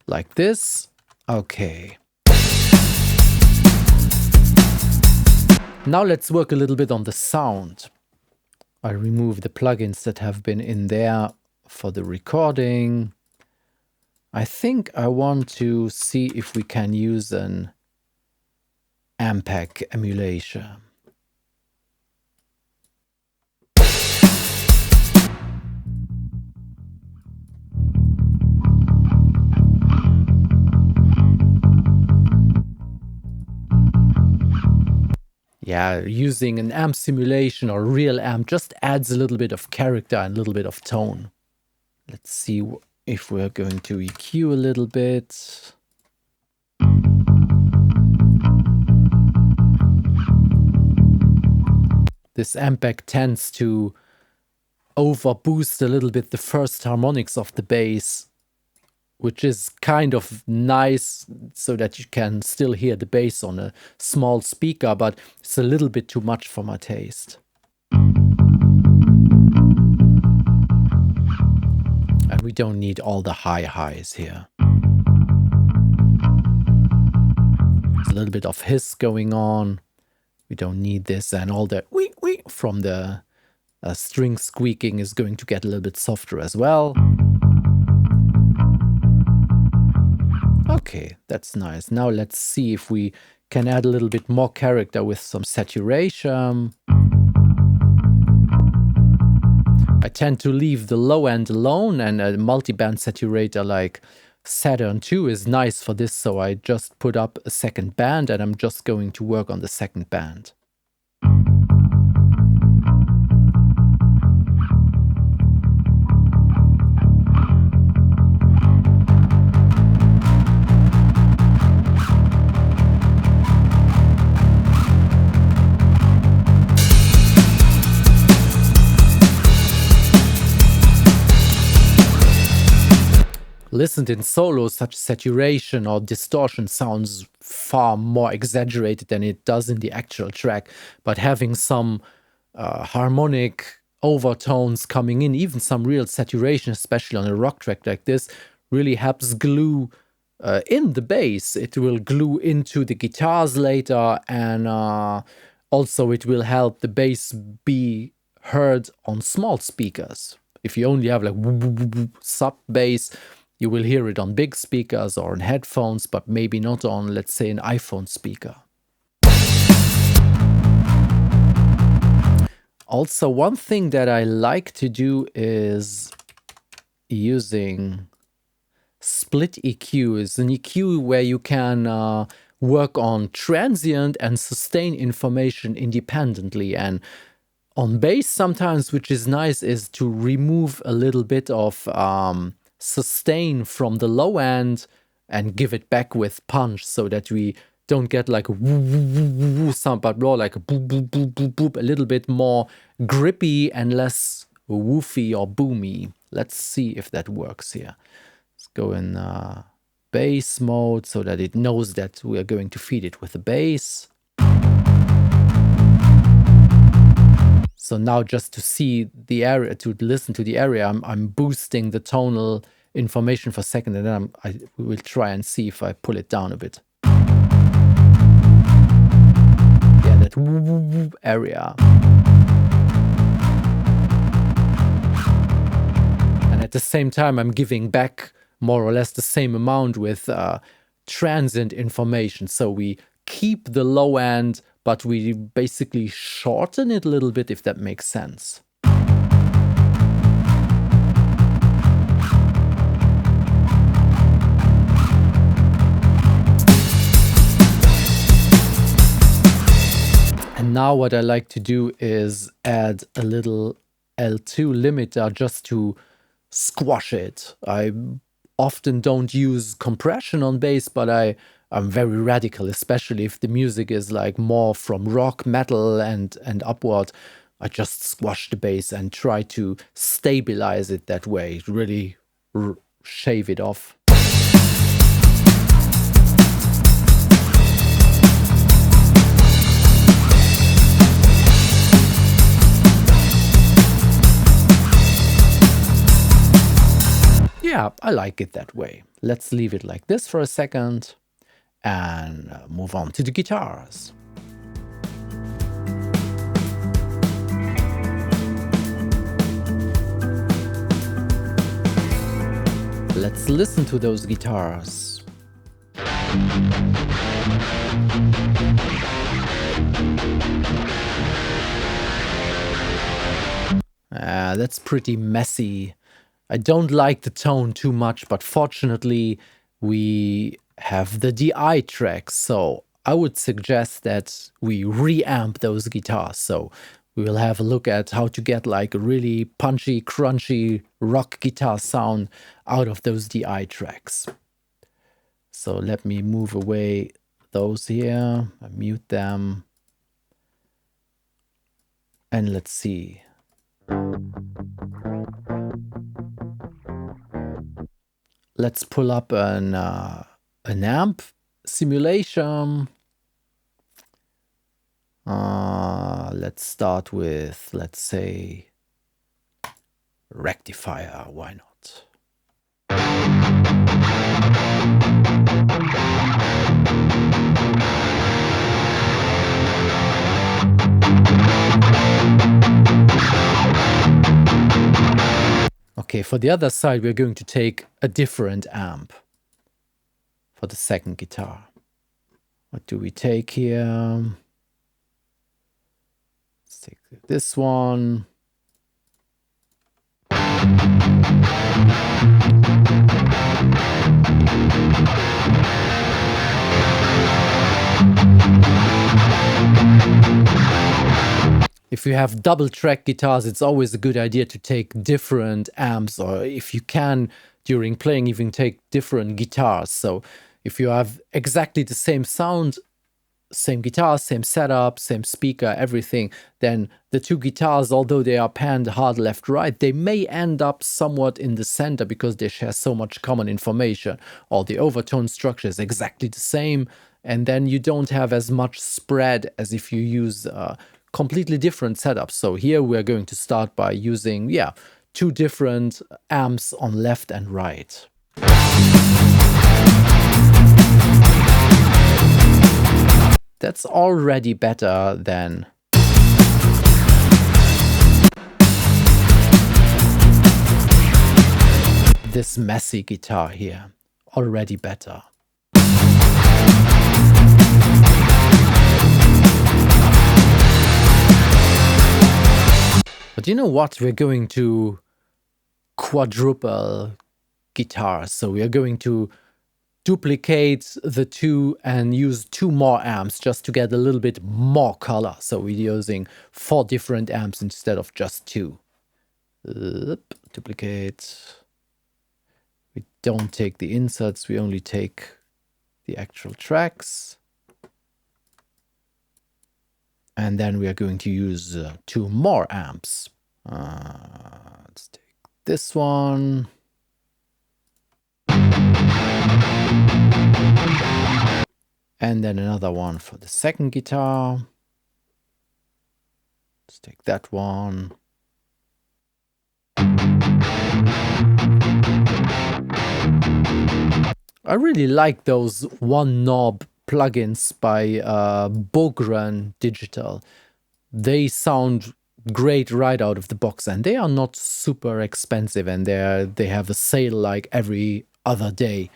like this. Okay. Now let's work a little bit on the sound. I remove the plugins that have been in there for the recording. I think I want to see if we can use an Ampeg emulation. Yeah, using an amp simulation or real amp just adds a little bit of character and a little bit of tone. Let's see if we're going to EQ a little bit. This Ampeg tends to overboost a little bit the first harmonics of the bass, which is kind of nice so that you can still hear the bass on a small speaker, but it's a little bit too much for my taste. And we don't need all the high highs here. There's a little bit of hiss going on. We don't need this, and all the wee wee from the string squeaking is going to get a little bit softer as well. Okay, that's nice. Now let's see if we can add a little bit more character with some saturation. I tend to leave the low end alone, and a multi-band saturator like Saturn 2 is nice for this, so I just put up a second band and I'm just going to work on the second band. Listened in solo, such saturation or distortion sounds far more exaggerated than it does in the actual track, but having some harmonic overtones coming in, even some real saturation, especially on a rock track like this, really helps glue in the bass. It will glue into the guitars later, and also it will help the bass be heard on small speakers. If you only have like sub bass, you will hear it on big speakers or on headphones, but maybe not on, let's say, an iPhone speaker. Also, one thing that I like to do is using split EQ. Is an EQ where you can work on transient and sustain information independently. And on bass sometimes, which is nice, is to remove a little bit of sustain from the low end and give it back with punch, so that we don't get like a woo woo woo woo woo sound, but more like a boop boop boop boop boop, a little bit more grippy and less woofy or boomy. Let's see if that works here. Let's go in bass mode so that it knows that we are going to feed it with the bass. So now, just to see the area, to listen to the area, I'm boosting the tonal information for a second, and then I will try and see if I pull it down a bit. Yeah, that woo woo woo area. And at the same time, I'm giving back more or less the same amount with transient information. So we keep the low end, but we basically shorten it a little bit, if that makes sense. And now what I like to do is add a little L2 limiter just to squash it. I often don't use compression on bass, but I'm very radical, especially if the music is like more from rock, metal and upward. I just squash the bass and try to stabilize it that way, really shave it off. Yeah, I like it that way. Let's leave it like this for a second and move on to the guitars. Let's listen to those guitars. That's pretty messy. I don't like the tone too much, but fortunately we have the DI tracks, so I would suggest that we reamp those guitars. So we will have a look at how to get like a really punchy, crunchy rock guitar sound out of those DI tracks. So let me move away those here, I mute them, and let's see. Let's pull up an amp simulation. Let's start with, let's say, rectifier. Why not? Okay, for the other side, we're going to take a different amp for the second guitar. What do we take here? Let's take this one. If you have double track guitars, it's always a good idea to take different amps, or if you can, during playing, even take different guitars. So if you have exactly the same sound, same guitar, same setup, same speaker, everything, then the two guitars, although they are panned hard left, right, they may end up somewhat in the center because they share so much common information, or the overtone structure is exactly the same, and then you don't have as much spread as if you use completely different setups. So here we're going to start by using, yeah, two different amps on left and right. That's already better than this messy guitar here. Already better. But you know what? We're going to quadruple guitars. So we are going to duplicate the two and use two more amps just to get a little bit more color. So we're using 4 different amps instead of just 2. Duplicate. We don't take the inserts, we only take the actual tracks. And then we are going to use 2 more amps. Let's take this one. And then another one for the second guitar. Let's take that one. I really like those one knob plugins by Bogren Digital. They sound great right out of the box, and they are not super expensive, and they have a sale like every other day.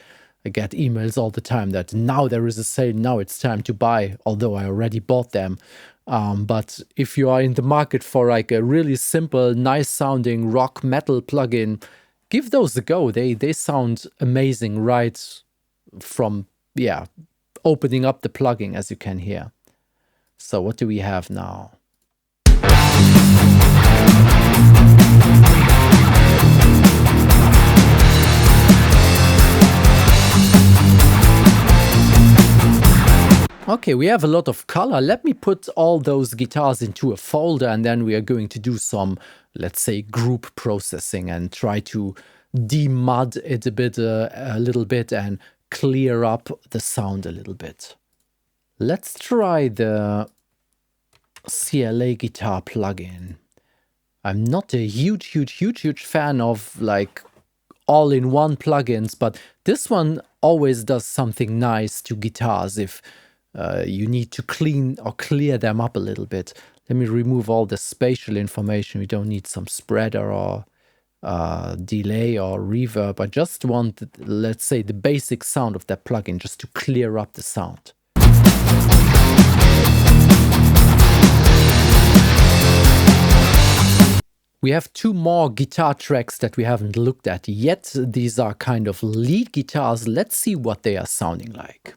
I get emails all the time that now there is a sale, now it's time to buy, although I already bought them. But if you are in the market for like a really simple, nice sounding rock metal plugin, give those a go. They sound amazing right from, yeah, opening up the plugin, as you can hear. So what do we have now? Okay, we have a lot of color. Let me put all those guitars into a folder, and then we are going to do some, let's say, group processing and try to demud it a little bit and clear up the sound a little bit. Let's try the CLA guitar plugin. I'm not a huge fan of like all-in-one plugins, but this one always does something nice to guitars if you need to clean or clear them up a little bit. Let me remove all the spatial information. We don't need some spreader or delay or reverb. I just want, let's say, the basic sound of that plugin just to clear up the sound. We have two more guitar tracks that we haven't looked at yet. These are kind of lead guitars. Let's see what they are sounding like.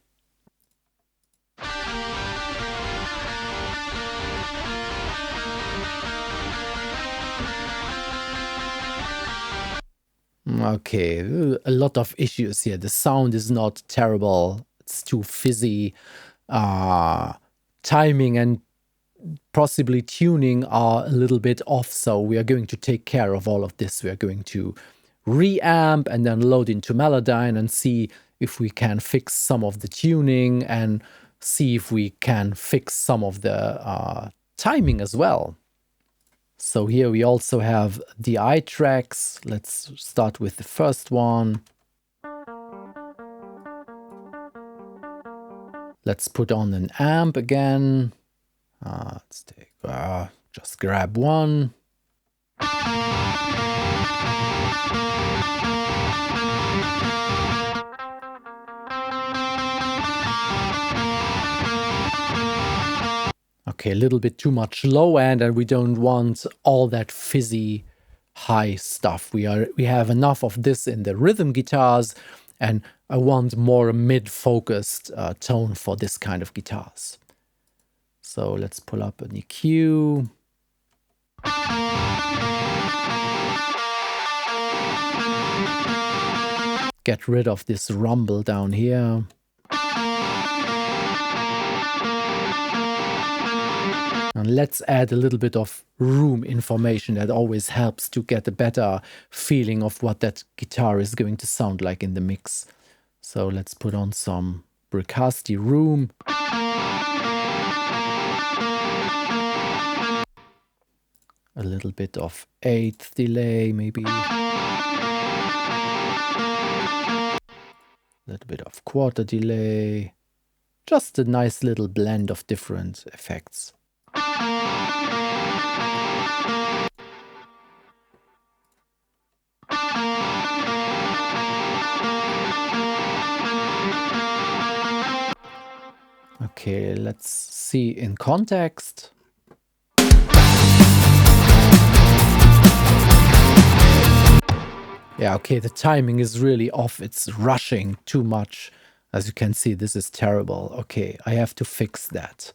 Okay, a lot of issues here. The sound is not terrible. It's too fizzy. Timing and possibly tuning are a little bit off, so we are going to take care of all of this. We are going to reamp and then load into Melodyne and see if we can fix some of the tuning and see if we can fix some of the timing as well. So here we also have the DI tracks. Let's start with the first one. Let's put on an amp again. Let's take, just grab one. Okay, a little bit too much low end, and we don't want all that fizzy high stuff. We have enough of this in the rhythm guitars, and I want more mid-focused tone for this kind of guitars. So let's pull up an EQ. Get rid of this rumble down here. And let's add a little bit of room information. That always helps to get a better feeling of what that guitar is going to sound like in the mix. So let's put on some Bricasti room. A little bit of 8th delay, maybe. A little bit of quarter delay. Just a nice little blend of different effects. Okay, let's see in context. Yeah, okay, the timing is really off. It's rushing too much. As you can see, this is terrible. Okay, I have to fix that.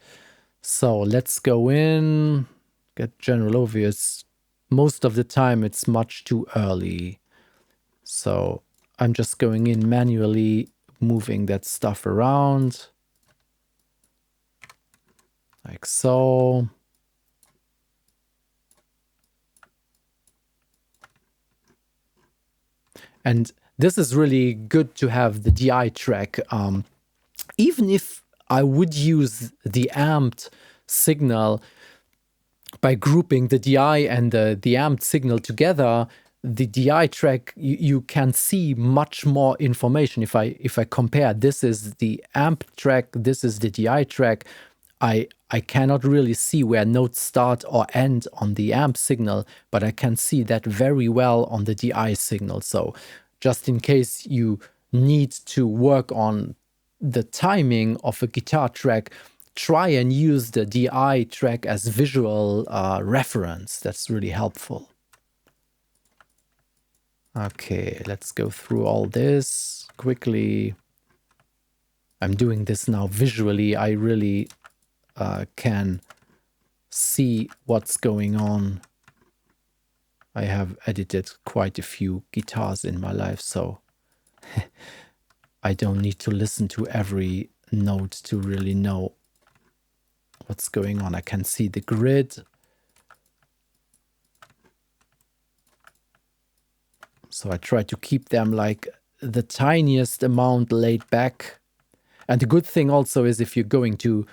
So let's go in, get general overview. Most of the time it's much too early. So I'm just going in manually, moving that stuff around. Like so. And this is really good to have the DI track. Even if I would use the amped signal by grouping the DI and the amped signal together, the DI track, you can see much more information. If I compare, this is the amp track, this is the DI track, I cannot really see where notes start or end on the amp signal, but I can see that very well on the DI signal. So just in case you need to work on the timing of a guitar track, try and use the DI track as visual reference. That's really helpful. Okay, let's go through all this quickly. I'm doing this now visually. I really can see what's going on. I have edited quite a few guitars in my life, so I don't need to listen to every note to really know what's going on. I can see the grid. So I try to keep them like the tiniest amount laid back. And the good thing also is if you're going to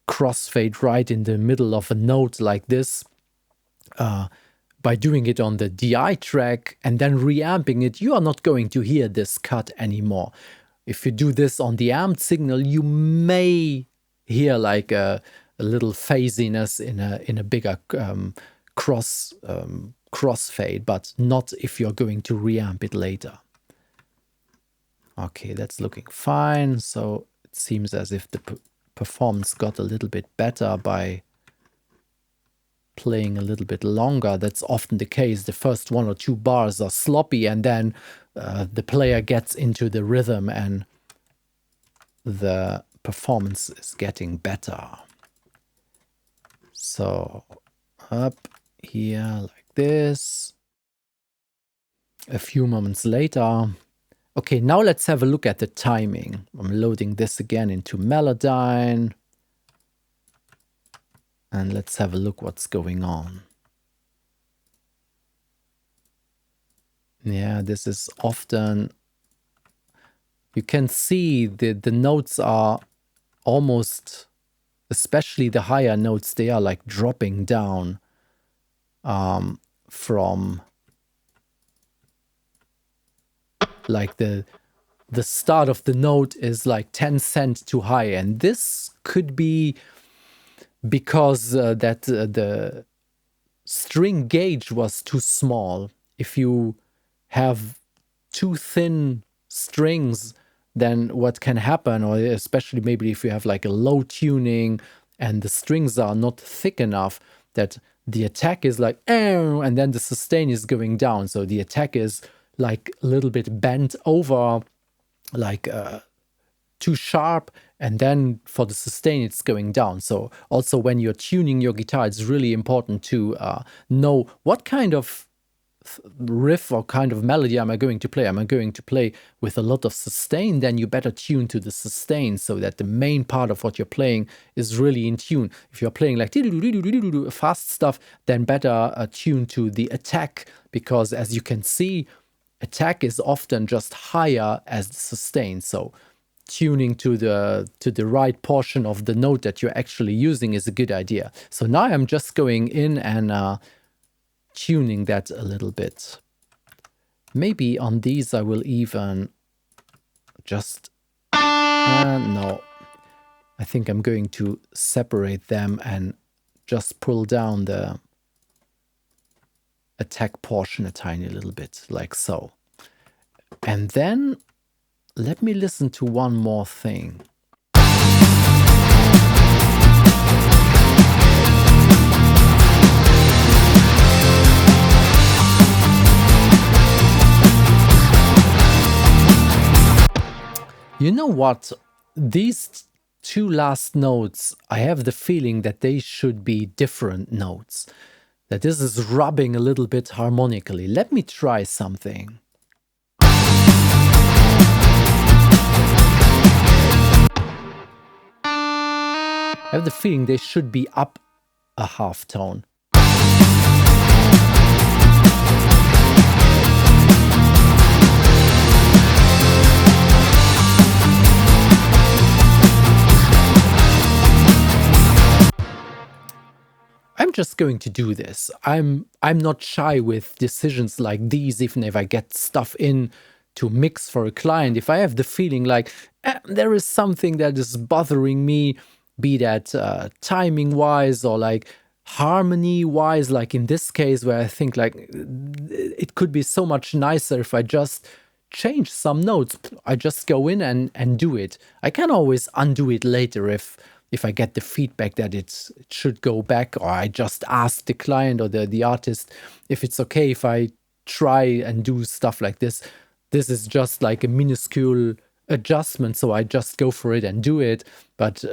crossfade right in the middle of a note like this, by doing it on the DI track and then reamping it, you are not going to hear this cut anymore. If you do this on the amped signal, you may hear like a little phasiness in a bigger crossfade, but not if you're going to reamp it later. Okay, that's looking fine. So it seems as if the performance got a little bit better by playing a little bit longer. That's often the case. The first 1 or 2 bars are sloppy, and then the player gets into the rhythm and the performance is getting better. So up here like this. A few moments later. Okay, now let's have a look at the timing. I'm loading this again into Melodyne. And let's have a look what's going on. Yeah, this is often, you can see the notes are almost, especially the higher notes, they are like dropping down from like the start of the note is like 10 cents too high. And this could be because the string gauge was too small. If you have too thin strings, then what can happen, or especially maybe if you have like a low tuning and the strings are not thick enough, that the attack is like, and then the sustain is going down. So the attack is like a little bit bent over, like too sharp, and then for the sustain it's going down. So also when you're tuning your guitar, it's really important to know what kind of riff or kind of melody am I going to play. Am I going to play with a lot of sustain? Then you better tune to the sustain so that the main part of what you're playing is really in tune. If you're playing like fast stuff, then better tune to the attack, because as you can see, attack is often just higher as the sustain. So tuning to the right portion of the note that you're actually using is a good idea. So now I'm just going in and tuning that a little bit. Maybe on these I will even just no, I think I'm going to separate them and just pull down the attack portion a tiny little bit, like so. And then let me listen to one more thing. You know what? These 2 last notes, I have the feeling that they should be different notes. That this is rubbing a little bit harmonically. Let me try something. I have the feeling they should be up a half tone. I'm just going to do this. I'm not shy with decisions like these, even if I get stuff in to mix for a client. If I have the feeling like there is something that is bothering me, be that timing wise or like harmony wise, like in this case where I think like it could be so much nicer if I just change some notes. I just go in and do it. I can always undo it later if I get the feedback that it should go back, or I just ask the client or the artist if it's okay if I try and do stuff like this. This is just like a minuscule adjustment, so I just go for it and do it. But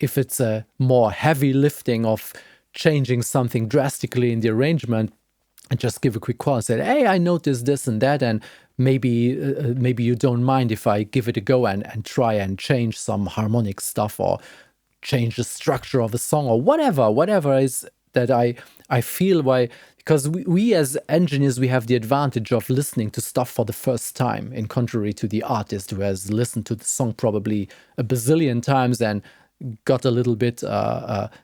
if it's a more heavy lifting of changing something drastically in the arrangement, and just give a quick call and say, hey, I noticed this and that, and maybe you don't mind if I give it a go and try and change some harmonic stuff or change the structure of a song or whatever is that I feel why, because we as engineers, we have the advantage of listening to stuff for the first time, in contrary to the artist who has listened to the song probably a bazillion times and got a little bit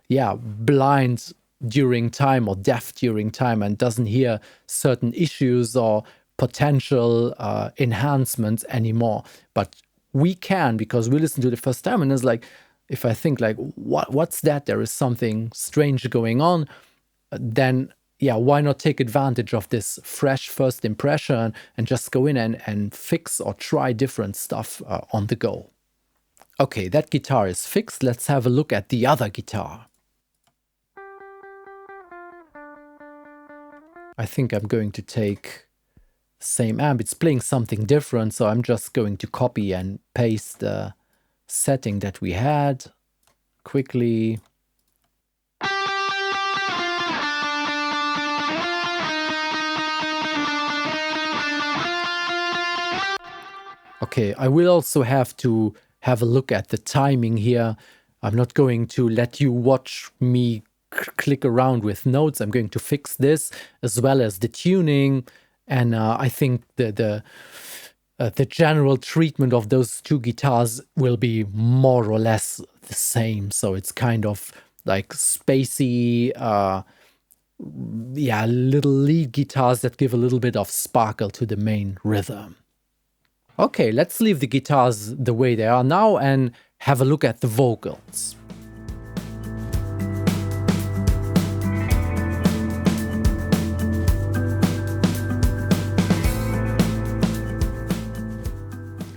blind during time or deaf during time and doesn't hear certain issues or potential enhancements anymore. But we can, because we listen to the first time, and it's like, if I think like, what's that? There is something strange going on. Then why not take advantage of this fresh first impression and just go in and fix or try different stuff on the go. Okay, that guitar is fixed. Let's have a look at the other guitar. I think I'm going to take the same amp. It's playing something different, so I'm just going to copy and paste the setting that we had quickly. Okay, I will also have to have a look at the timing here. I'm not going to let you watch me click around with notes. I'm going to fix this as well as the tuning. And I think the general treatment of those two guitars will be more or less the same. So it's kind of like spacey, little lead guitars that give a little bit of sparkle to the main rhythm. Okay, let's leave the guitars the way they are now and have a look at the vocals.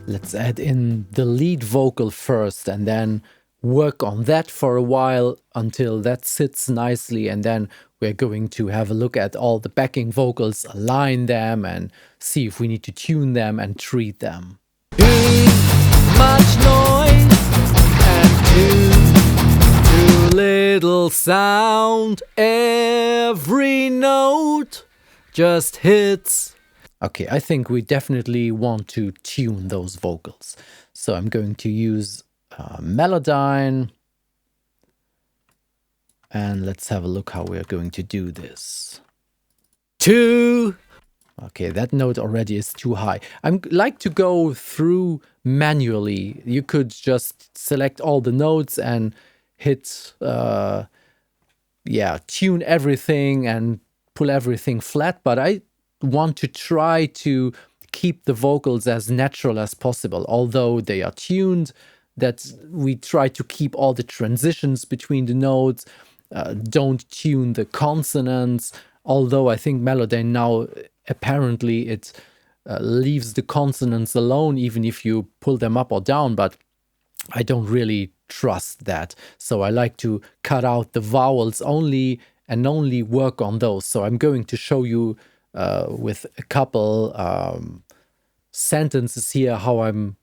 Let's add in the lead vocal first and then work on that for a while until that sits nicely, and then we're going to have a look at all the backing vocals, align them and see if we need to tune them and treat them. Too much noise and too little sound. Every note just hits. Okay, I think we definitely want to tune those vocals. So I'm going to use Melodyne. And let's have a look how we're going to do this. Okay, that note already is too high. I like to go through manually. You could just select all the notes and hit, tune everything and pull everything flat. But I want to try to keep the vocals as natural as possible, although they are tuned, that we try to keep all the transitions between the notes, don't tune the consonants, although I think Melodyne now apparently it leaves the consonants alone even if you pull them up or down, but I don't really trust that. So I like to cut out the vowels only and only work on those. So I'm going to show you with a couple sentences here how I'm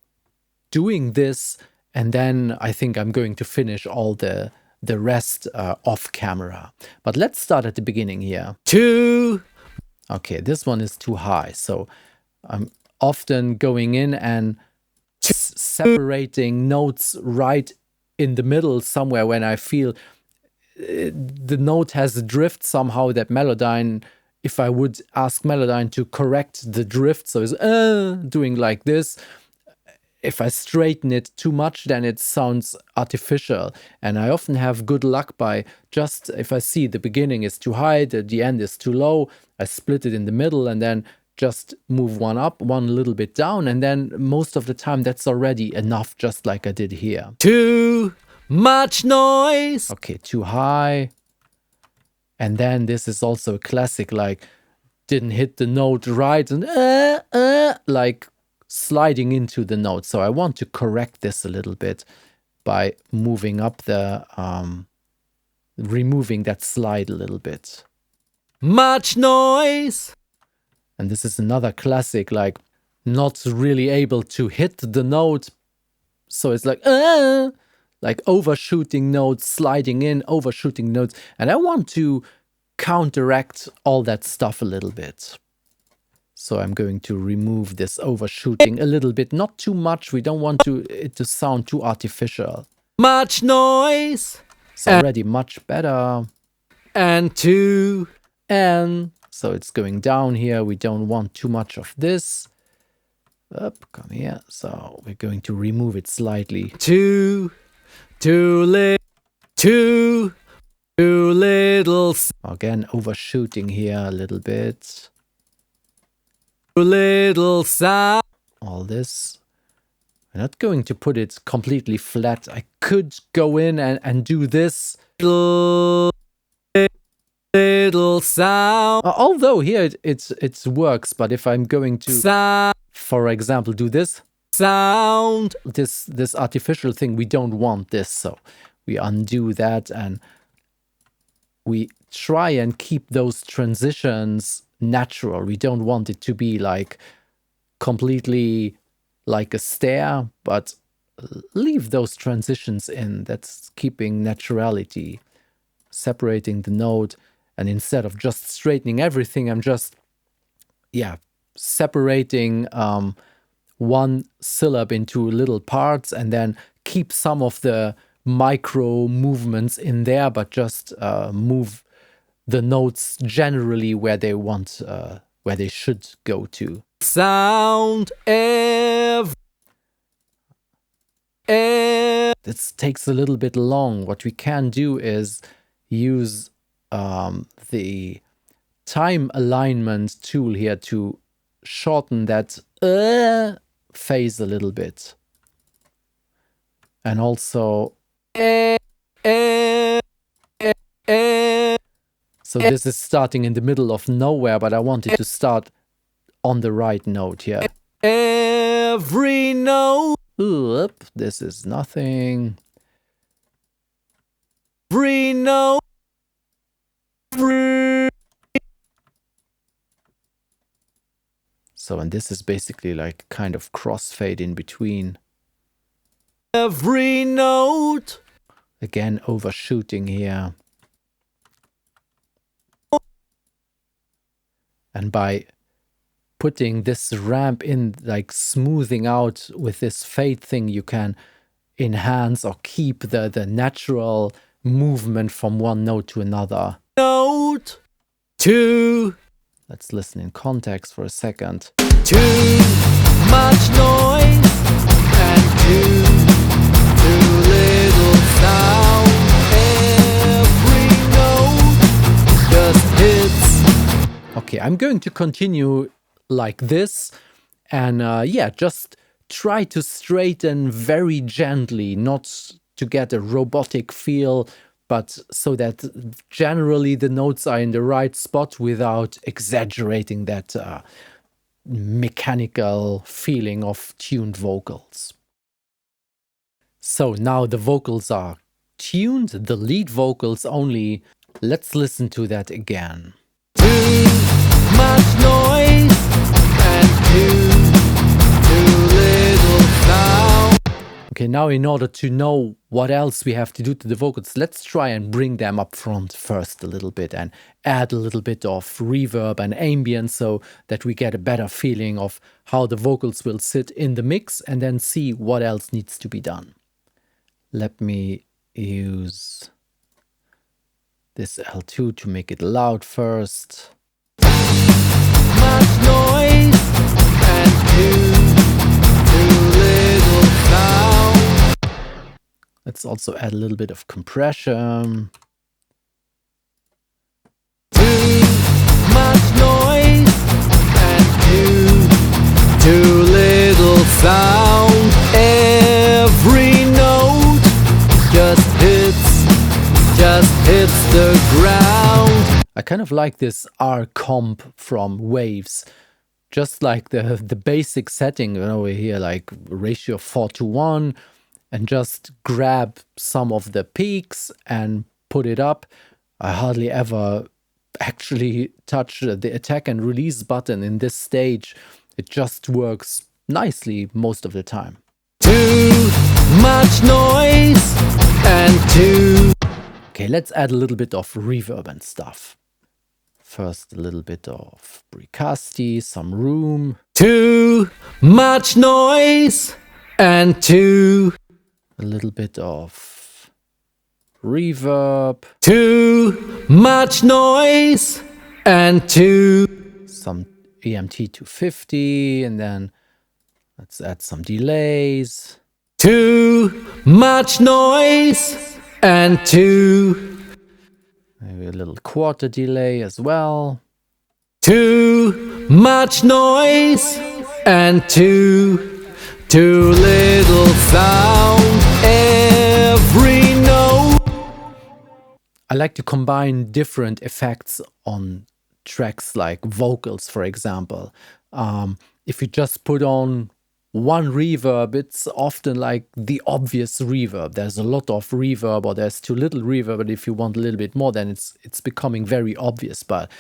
doing this, and then I think I'm going to finish all the rest off camera. But let's start at the beginning here. Okay, this one is too high, so I'm often going in and separating notes right in the middle somewhere when I feel the note has a drift somehow that Melodyne, if I would ask Melodyne to correct the drift, so it's doing like this, if I straighten it too much, then it sounds artificial. And I often have good luck by just, if I see the beginning is too high, the end is too low, I split it in the middle and then just move one up, one a little bit down. And then most of the time that's already enough, just like I did here. Too much noise. Okay, too high. And then this is also a classic, like didn't hit the note right and like sliding into the note. So I want to correct this a little bit by moving up the removing that slide a little bit. Much noise. And this is another classic, like not really able to hit the note, so it's like overshooting notes, sliding in, overshooting notes, and I want to counteract all that stuff a little bit. So I'm going to remove this overshooting a little bit, not too much. We don't want it to sound too artificial. Much noise. It's already much better. And 2. And so it's going down here. We don't want too much of this. Up, come here. So we're going to remove it slightly. 2. Too little. Again, overshooting here a little bit. Too little sound. All this. I'm not going to put it completely flat. I could go in and do this. Little sound. Although here it works, but if I'm going to, for example, do this sound, this artificial thing, we don't want this, so we undo that and we try and keep those transitions natural. We don't want it to be like completely like a stare, but leave those transitions in. That's keeping naturality, separating the note. And instead of just straightening everything, I'm just, separating one syllable into little parts and then keep some of the micro movements in there, but just move the notes generally where they want, where they should go to. Sound This takes a little bit long. What we can do is use the time alignment tool here to shorten that phase a little bit. And also so this is starting in the middle of nowhere, but I want it to start on the right note here. Every note. Oop, this is nothing. Every note. So, and this is basically like kind of crossfade in between. Every note. Again, overshooting here. And by putting this ramp in, like smoothing out with this fade thing, you can enhance or keep the natural movement from one note to another. Note 2. Let's listen in context for a second. Too much noise and too little sound. Every note just hits. Okay, I'm going to continue like this and just try to straighten very gently, not to get a robotic feel, but so that generally the notes are in the right spot without exaggerating that mechanical feeling of tuned vocals. So now the vocals are tuned, the lead vocals only. Let's listen to that again. Too much noise and too little sound. Okay, now in order to know what else we have to do to the vocals, let's try and bring them up front first a little bit and add a little bit of reverb and ambient so that we get a better feeling of how the vocals will sit in the mix and then see what else needs to be done. Let me use this L2 to make it loud first. Much noise and too little sound. Let's also add a little bit of compression. Too much noise and too little sound. Every note just hits the ground. I kind of like this R comp from Waves. Just like the basic setting, you know, here like ratio 4:1, and just grab some of the peaks and put it up. I hardly ever actually touch the attack and release button in this stage. It just works nicely most of the time. Too much noise and too. Okay, let's add a little bit of reverb and stuff. First, a little bit of precasti, some room. Too much noise and too. A little bit of reverb. Too much noise and too. Some EMT 250, and then let's add some delays. Too much noise and too. Maybe a little quarter delay as well. Too much noise and too little sound every note. I like to combine different effects on tracks like vocals, for example. If you just put on one reverb, it's often like the obvious reverb. There's a lot of reverb or there's too little reverb, but if you want a little bit more, then it's becoming very obvious. But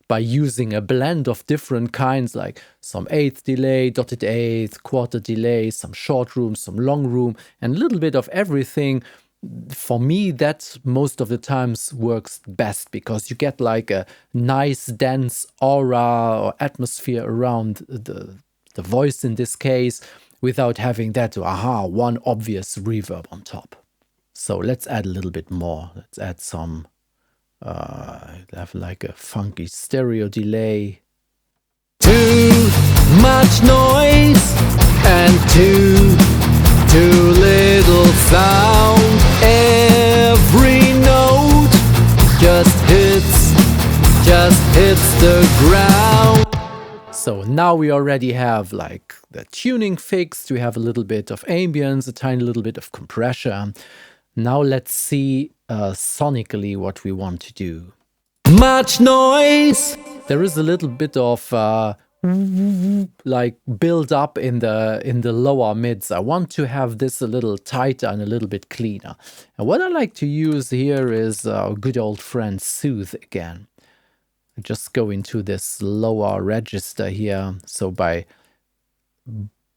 by using a blend of different kinds, like some eighth delay, dotted eighth, quarter delay, some short room, some long room, and a little bit of everything, for me, that most of the times works best, because you get like a nice dense aura or atmosphere around the voice in this case, without having that one obvious reverb on top. So let's add a little bit more. Let's add some, have like a funky stereo delay. Too much noise and too little sound. Every note just hits the ground. So now we already have like the tuning fixed, we have a little bit of ambience, a tiny little bit of compression. Now let's see sonically what we want to do. Much noise. There is a little bit of like build up in the lower mids. I want to have this a little tighter and a little bit cleaner. And what I like to use here is our good old friend Soothe again. Just go into this lower register here. So by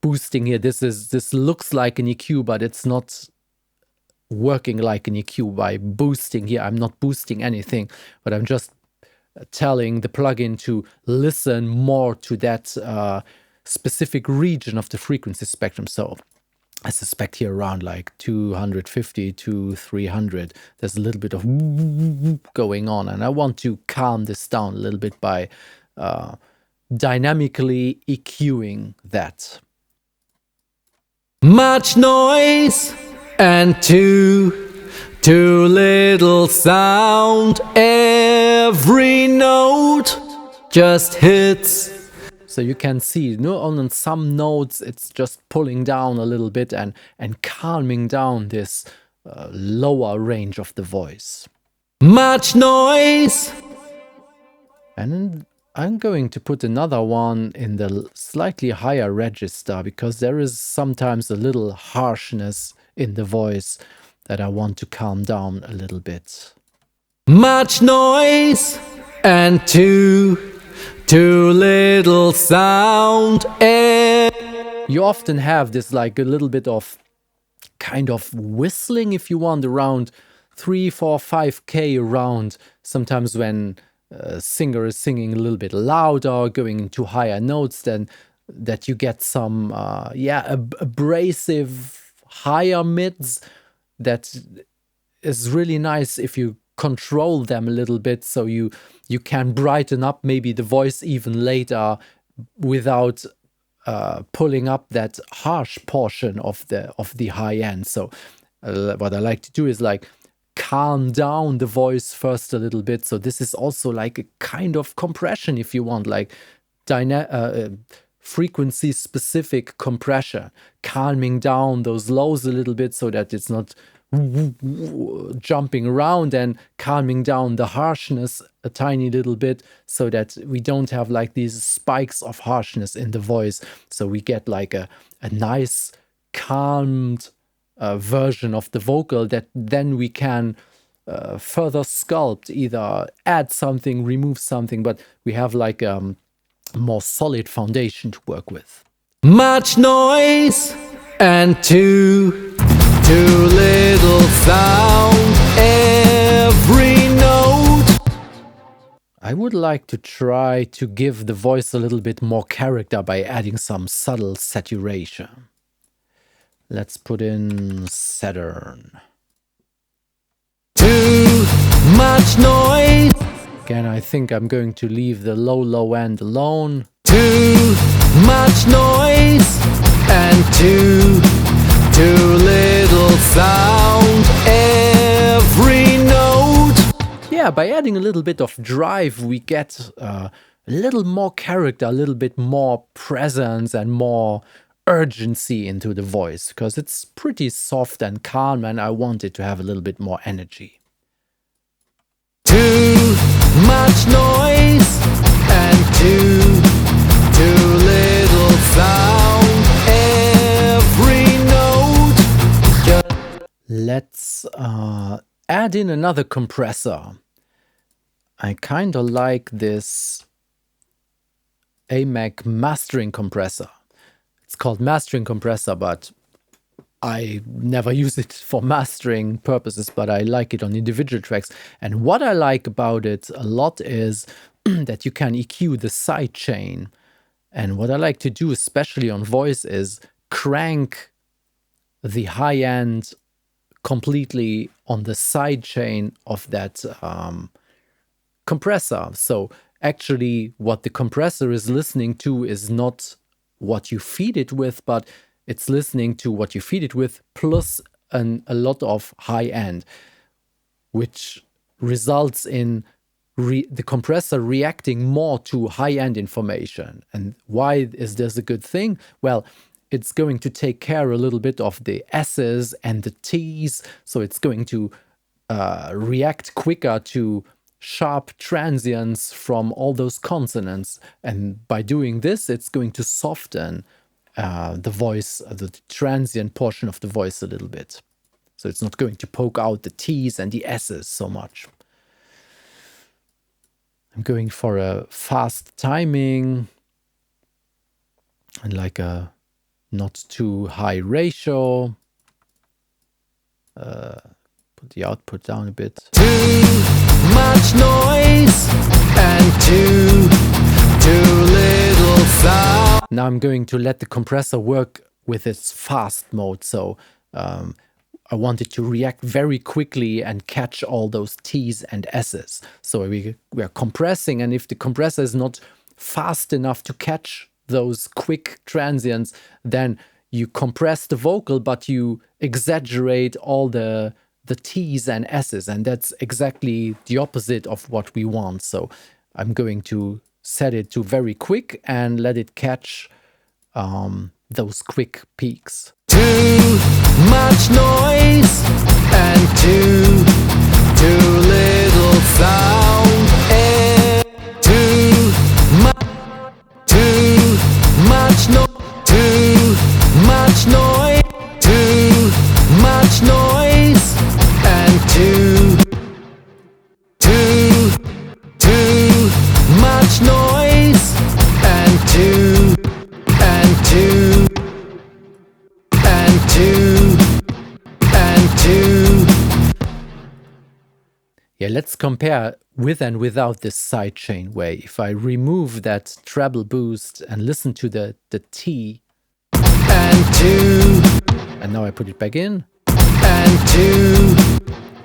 boosting here, this looks like an EQ, but it's not working like an EQ. By boosting here, I'm not boosting anything, but I'm just telling the plugin to listen more to that specific region of the frequency spectrum. So I suspect here around like 250 to 300, there's a little bit of going on, and I want to calm this down a little bit by dynamically EQing that. Much noise and too little sound. Every note just hits. So you can see, on some notes, it's just pulling down a little bit and calming down this lower range of the voice. Much noise. And I'm going to put another one in the slightly higher register, because there is sometimes a little harshness in the voice that I want to calm down a little bit. Much noise and too little sound. You often have this like a little bit of kind of whistling, if you want, around 3, 4, 5K around. Sometimes when a singer is singing a little bit louder, going into higher notes, then that you get some abrasive higher mids. That is really nice if you control them a little bit, so you can brighten up maybe the voice even later without pulling up that harsh portion of the high end. So what I like to do is like calm down the voice first a little bit. So this is also like a kind of compression, if you want, like frequency specific compression, calming down those lows a little bit so that it's not jumping around, and calming down the harshness a tiny little bit so that we don't have like these spikes of harshness in the voice. So we get like a nice calmed version of the vocal that then we can further sculpt, either add something, remove something, but we have like a more solid foundation to work with. Much noise and too little sound. Every note. I would like to try to give the voice a little bit more character by adding some subtle saturation. Let's put in Saturn. Too much noise. Again, I think I'm going to leave the low end alone. Too much noise and too little sound. Every note. Yeah, by adding a little bit of drive, we get a little more character, a little bit more presence and more urgency into the voice, because it's pretty soft and calm and I want it to have a little bit more energy. Too much noise and too little sound. Every note. Let's add in another compressor. I kind of like this AMAC mastering compressor. It's called mastering compressor, but I never use it for mastering purposes, but I like it on individual tracks. And what I like about it a lot is that you can EQ the sidechain. And what I like to do, especially on voice, is crank the high end completely on the sidechain of that compressor. So actually what the compressor is listening to is not what you feed it with, but it's listening to what you feed it with plus a lot of high end, which results in the compressor reacting more to high end information. And why is this a good thing? Well, it's going to take care a little bit of the S's and the T's, so it's going to react quicker to sharp transients from all those consonants, and by doing this it's going to soften the voice, the transient portion of the voice a little bit, so it's not going to poke out the T's and the S's so much. I'm going for a fast timing and like a not too high ratio. Put the output down a bit. Too much noise and too little sound. Now I'm going to let the compressor work with its fast mode. So I want it to react very quickly and catch all those T's and S's. So we are compressing, and if the compressor is not fast enough to catch those quick transients, then you compress the vocal, but you exaggerate all the T's and S's, and that's exactly the opposite of what we want. So I'm going to set it to very quick and let it catch those quick peaks. Too much noise and too little sound. Too much noise, too much noise and too much noise and too Yeah, let's compare with and without this sidechain way. If I remove that treble boost and listen to the T, and now I put it back in,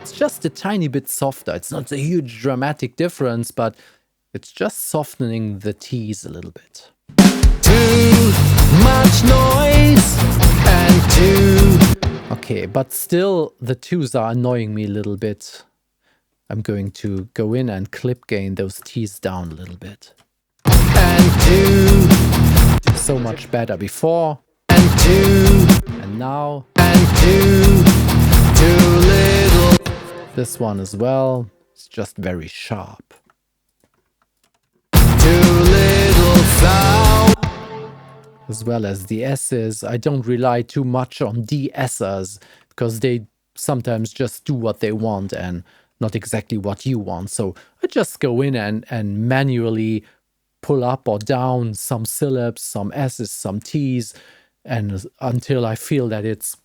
it's just a tiny bit softer. It's not a huge dramatic difference, but it's just softening the T's a little bit. Too much noise and too. Okay, but still the 2s are annoying me a little bit. I'm going to go in and clip gain those T's down a little bit. So much better before. And now. Too little. This one as well. It's just very sharp. Too little sound. As well as the S's. I don't rely too much on de-essers because they sometimes just do what they want and not exactly what you want. So I just go in and manually pull up or down some syllables, some S's, some T's, and until I feel that it's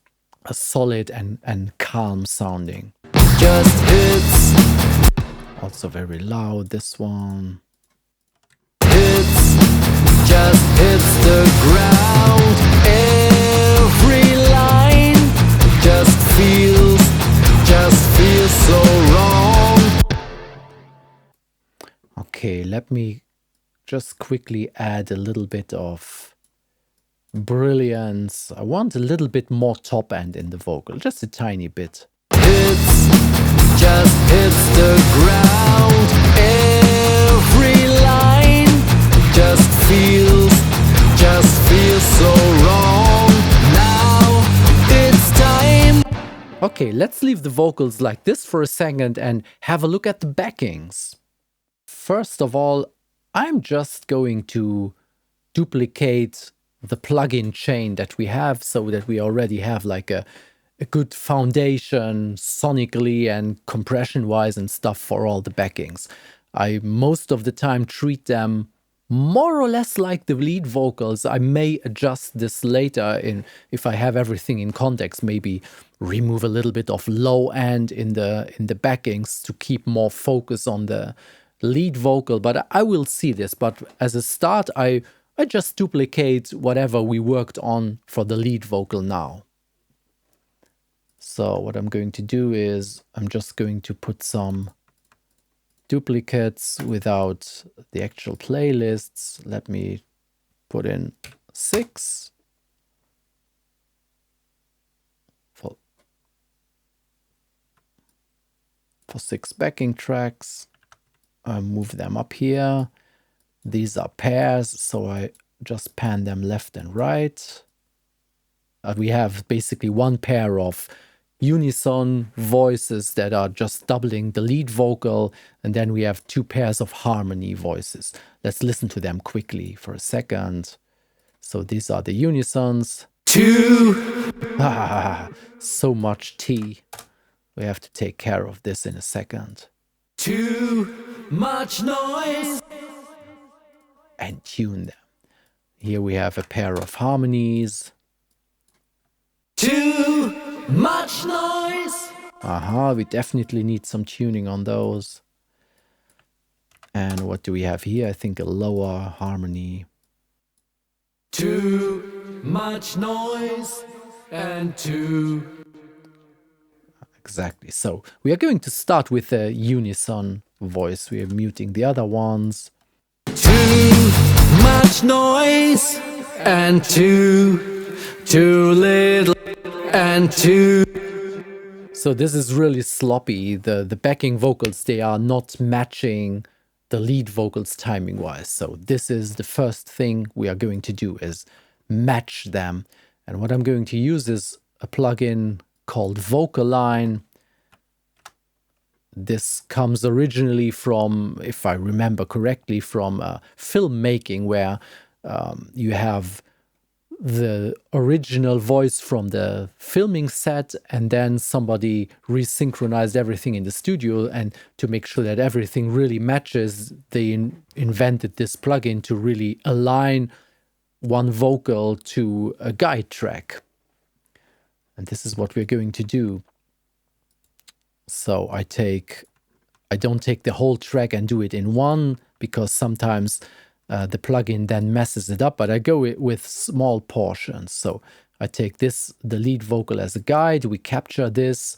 a solid and calm sounding. Just hits. Also very loud, this one. Hits, just hits the ground. Every line just feels so wrong. Okay, let me just quickly add a little bit of brilliance. I want a little bit more top end in the vocal, just a tiny bit. Hits, just hits the ground. Every line just feels so wrong. Now it's time. Okay, let's leave the vocals like this for a second and have a look at the backings. First of all, I'm just going to duplicate the plugin chain that we have so that we already have like a good foundation sonically and compression wise and stuff for all the backings. I most of the time treat them more or less like the lead vocals. I may adjust this later if I have everything in context, maybe remove a little bit of low end in the backings to keep more focus on the lead vocal, but I will see this. But as a start, I just duplicate whatever we worked on for the lead vocal now. So what I'm going to do is I'm just going to put some duplicates without the actual playlists. Let me put in 6 for 6 backing tracks. I move them up here. These are pairs, so I just pan them left and right. We have basically one pair of unison voices that are just doubling the lead vocal, and then we have 2 pairs of harmony voices. Let's listen to them quickly for a second. So these are the unisons. 2. So much T. We have to take care of this in a second. Too much noise. And tune them. Here we have a pair of harmonies. Too much noise. We definitely need some tuning on those. And what do we have here? I think a lower harmony. Too much noise and too. Exactly. So we are going to start with a unison voice. We are muting the other ones. Too much noise and too little and too. So this is really sloppy. The backing vocals, they are not matching the lead vocals timing wise. So this is the first thing we are going to do, is match them. And what I'm going to use is a plugin called Vocaline. This comes originally from, if I remember correctly, from filmmaking, where you have the original voice from the filming set, and then somebody resynchronized everything in the studio, and to make sure that everything really matches, they invented this plugin to really align one vocal to a guide track. And this is what we're going to do. So I don't take the whole track and do it in one, because sometimes the plugin then messes it up, but I go with small portions. So I take the lead vocal as a guide, we capture this,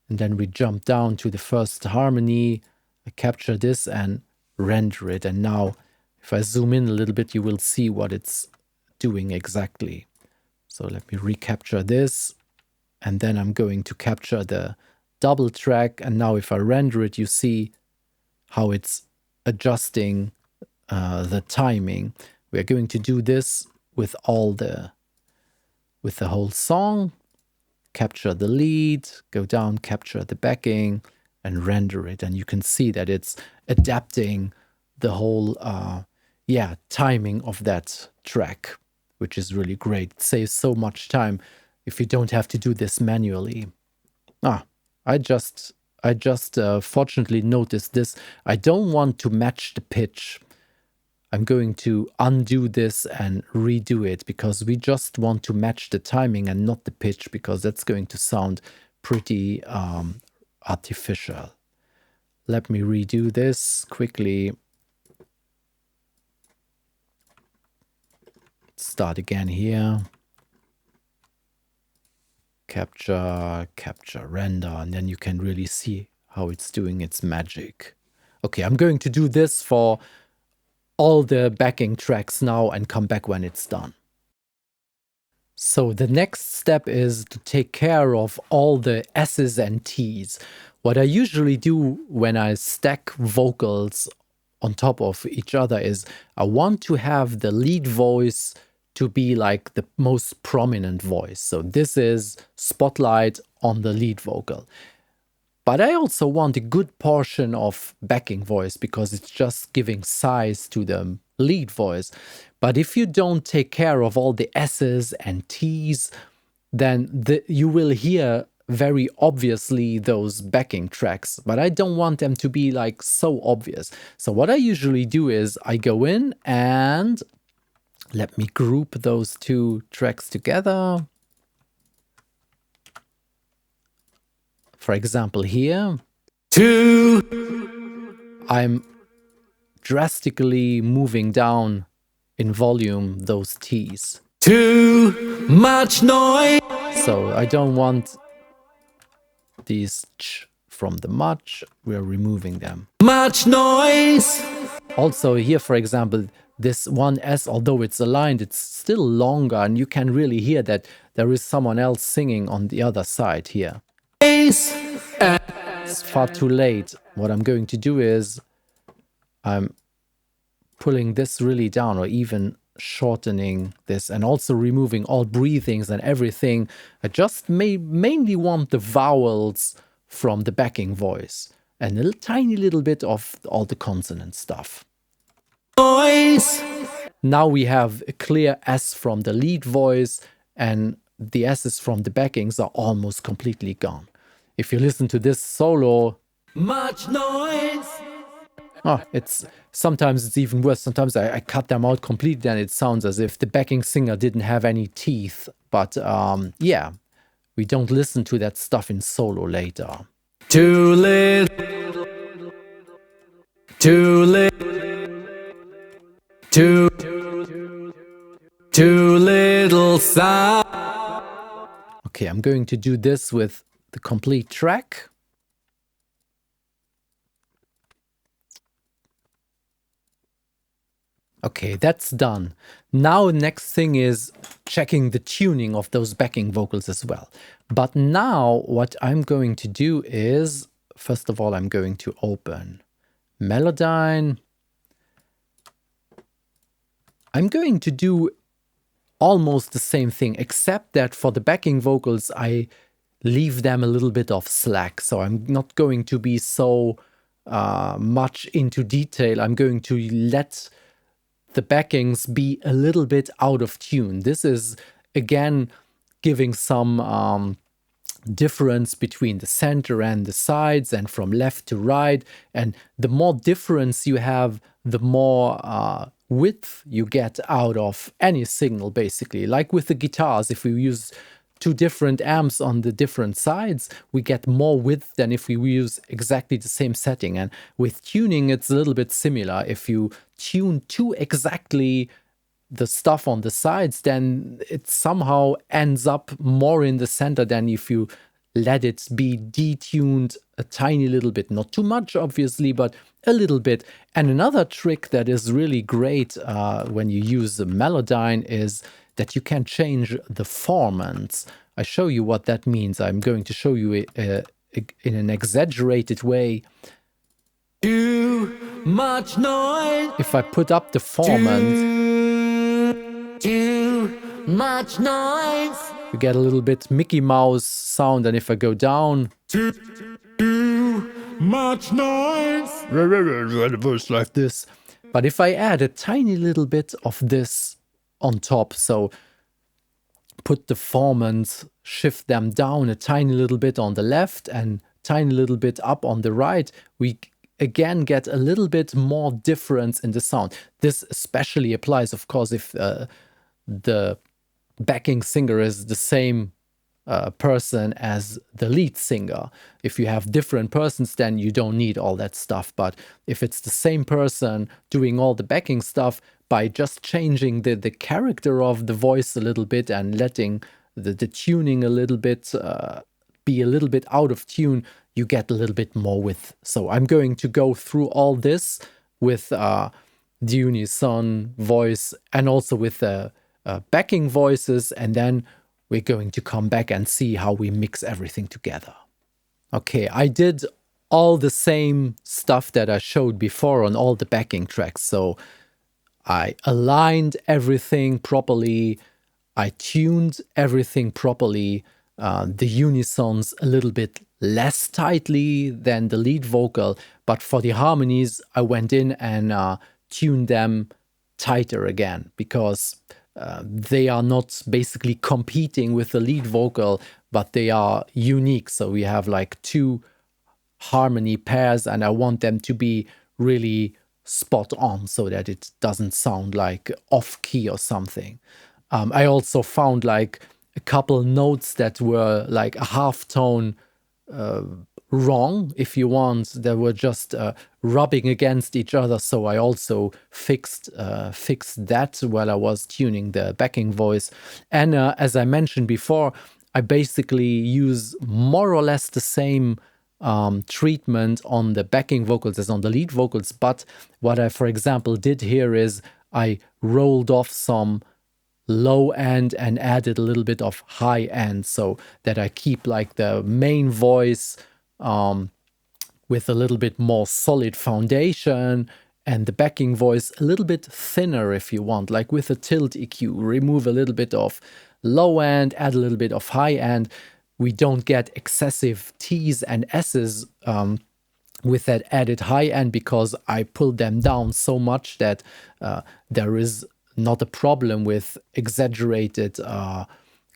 and then we jump down to the first harmony, I capture this and render it. And now if I zoom in a little bit, you will see what it's doing exactly. So let me recapture this, and then I'm going to capture the double track, and now if I render it, you see how it's adjusting the timing. We are going to do this with the whole song. Capture the lead, go down, capture the backing, and render it. And you can see that it's adapting the whole timing of that track, which is really great. It saves so much time if you don't have to do this manually. I just fortunately noticed this. I don't want to match the pitch. I'm going to undo this and redo it, because we just want to match the timing and not the pitch, because that's going to sound pretty artificial. let me redo this quickly. Start again here. Capture, render, and then you can really see how it's doing its magic. Okay, I'm going to do this for all the backing tracks now and come back when it's done. So the next step is to take care of all the S's and T's. What I usually do when I stack vocals on top of each other is I want to have the lead voice to be like the most prominent voice. So this is spotlight on the lead vocal. But I also want a good portion of backing voice because it's just giving size to the lead voice. But if you don't take care of all the S's and T's, then you will hear very obviously those backing tracks, but I don't want them to be like so obvious. So what I usually do is I go in and let me group those two tracks together. For example, here, I'm drastically moving down in volume those T's. Too much noise. So I don't want these ch from the much. We're removing them. Much noise. Also here, for example, this one S, although it's aligned, it's still longer, and you can really hear that there is someone else singing on the other side here. It's far too late. What I'm going to do is I'm pulling this really down, or even shortening this, and also removing all breathings and everything. I just mainly want the vowels from the backing voice and a tiny little bit of all the consonant stuff. Noise. Now we have a clear S from the lead voice, and the S's from the backings are almost completely gone. If you listen to this solo, much noise. Oh, sometimes it's even worse. Sometimes I cut them out completely and it sounds as if the backing singer didn't have any teeth. But yeah, we don't listen to that stuff in solo later. Too little. Too little. Too little sound. Okay, I'm going to do this with the complete track. Okay, that's done. Now next thing is checking the tuning of those backing vocals as well. But now what I'm going to do is, first of all, I'm going to open Melodyne. I'm going to do almost the same thing, except that for the backing vocals, I leave them a little bit of slack. So I'm not going to be so much into detail. I'm going to let the backings be a little bit out of tune. This is, again, giving some difference between the center and the sides and from left to right. And the more difference you have, the more width you get out of any signal, basically. Like with the guitars, if we use two different amps on the different sides, we get more width than if we use exactly the same setting. And with tuning, it's a little bit similar. If you tune too exactly the stuff on the sides, then it somehow ends up more in the center than if you let it be detuned a tiny little bit. Not too much, obviously, but a little bit. And another trick that is really great when you use the Melodyne is that you can change the formants. I show you what that means. I'm going to show you in an exaggerated way. Too much noise. If I put up the formant, Too much noise. you get a little bit Mickey Mouse sound, and if I go down, Too much noise. like this. But if I add a tiny little bit of this on top, so put the formants, shift them down a tiny little bit on the left and tiny little bit up on the right, we again get a little bit more difference in the sound. This especially applies, of course, if the backing singer is the same person as the lead singer. If you have different persons, then you don't need all that stuff. But if it's the same person doing all the backing stuff, by just changing the character of the voice a little bit and letting the tuning a little bit be a little bit out of tune, you get a little bit more width. So I'm going to go through all this with the unison voice and also with the backing voices, and then we're going to come back and see how we mix everything together. Okay, I did all the same stuff that I showed before on all the backing tracks. So I aligned everything properly, I tuned everything properly, the unisons a little bit less tightly than the lead vocal, but for the harmonies, I went in and tuned them tighter again, because they are not basically competing with the lead vocal, but they are unique. So we have like two harmony pairs, and I want them to be really spot on so that it doesn't sound like off key or something. I also found like a couple notes that were like a half tone wrong, if you want. They were just rubbing against each other, so I also fixed that while I was tuning the backing voice. And as I mentioned before, I basically use more or less the same treatment on the backing vocals as on the lead vocals. But what I, for example, did here is I rolled off some low end and added a little bit of high end, so that I keep like the main voice with a little bit more solid foundation, and the backing voice a little bit thinner, if you want, like with a tilt EQ. Remove a little bit of low end, add a little bit of high end. We don't get excessive T's and S's with that added high end, because I pulled them down so much that there is not a problem with exaggerated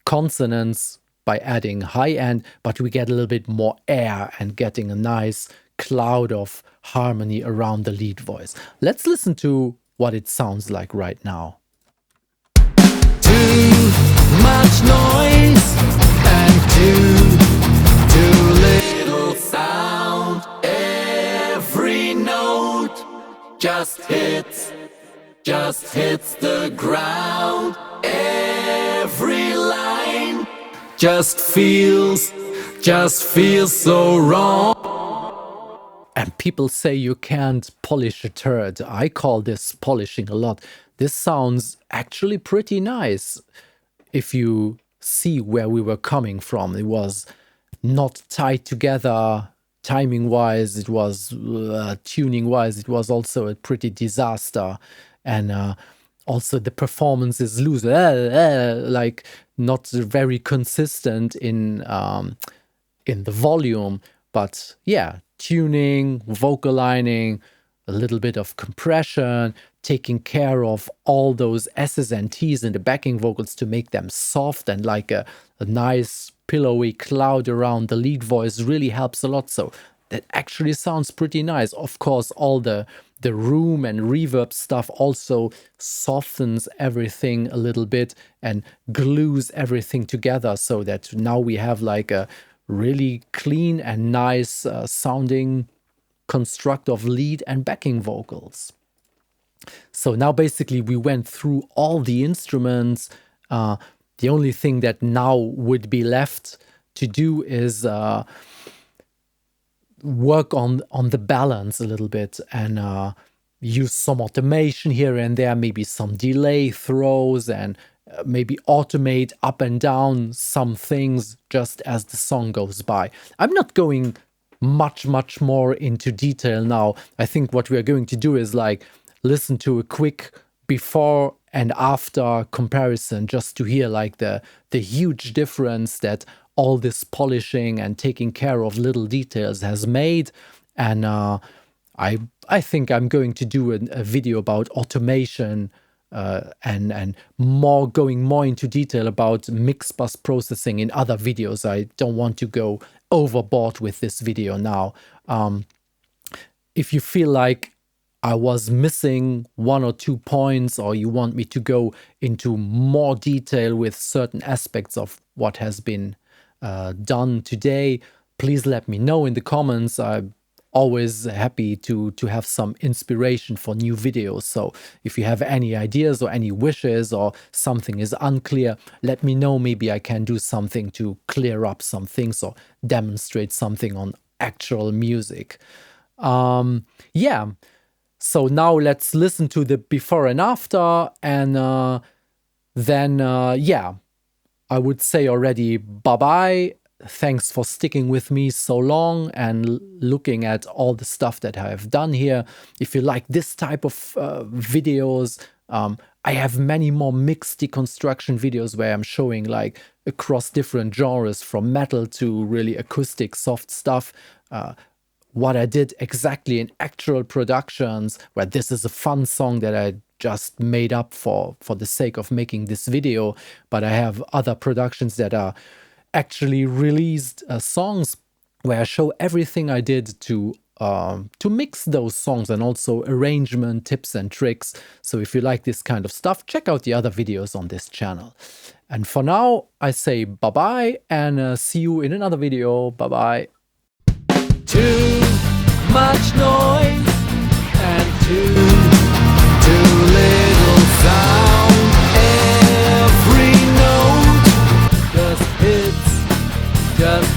consonants by adding high end, but we get a little bit more air and getting a nice cloud of harmony around the lead voice. Let's listen to what it sounds like right now. Too much noise and too little sound. Every note just hits the ground. Every line just feels so wrong. And people say you can't polish a turd. I call this polishing a lot. This sounds actually pretty nice if you see where we were coming from. It was not tied together timing-wise, it was tuning-wise, it was also a pretty disaster. And also the performance is loose, like not very consistent in the volume. But yeah, tuning, vocal lining, a little bit of compression, taking care of all those S's and T's in the backing vocals to make them soft and like a nice pillowy cloud around the lead voice really helps a lot. So that actually sounds pretty nice. Of course, all the room and reverb stuff also softens everything a little bit and glues everything together, so that now we have like a really clean and nice sounding construct of lead and backing vocals. So now basically we went through all the instruments. The only thing that now would be left to do is work on the balance a little bit and use some automation here and there, maybe some delay throws, and maybe automate up and down some things just as the song goes by. I'm not going much more into detail now. I think what we are going to do is like listen to a quick before and after comparison, just to hear like the huge difference that all this polishing and taking care of little details has made. And I think I'm going to do a video about automation and going more into detail about Mixbuss processing in other videos. I don't want to go overboard with this video now. If you feel like I was missing 1 or 2 points, or you want me to go into more detail with certain aspects of what has been done today, please let me know in the comments. I'm always happy to have some inspiration for new videos. So if you have any ideas or any wishes or something is unclear, let me know. Maybe I can do something to clear up some things or demonstrate something on actual music. Yeah. So now let's listen to the before and after, and then yeah, I would say already bye-bye. Thanks for sticking with me so long and looking at all the stuff that I have done here. If you like this type of videos, I have many more mixed deconstruction videos where I'm showing like across different genres from metal to really acoustic soft stuff. What I did exactly in actual productions, where this is a fun song that I just made up for the sake of making this video, but I have other productions that are actually released songs where I show everything I did to mix those songs and also arrangement tips and tricks. So if you like this kind of stuff, check out the other videos on this channel. And for now, I say bye-bye and see you in another video. Bye-bye. Too much noise and too little sound. Every note just hits, just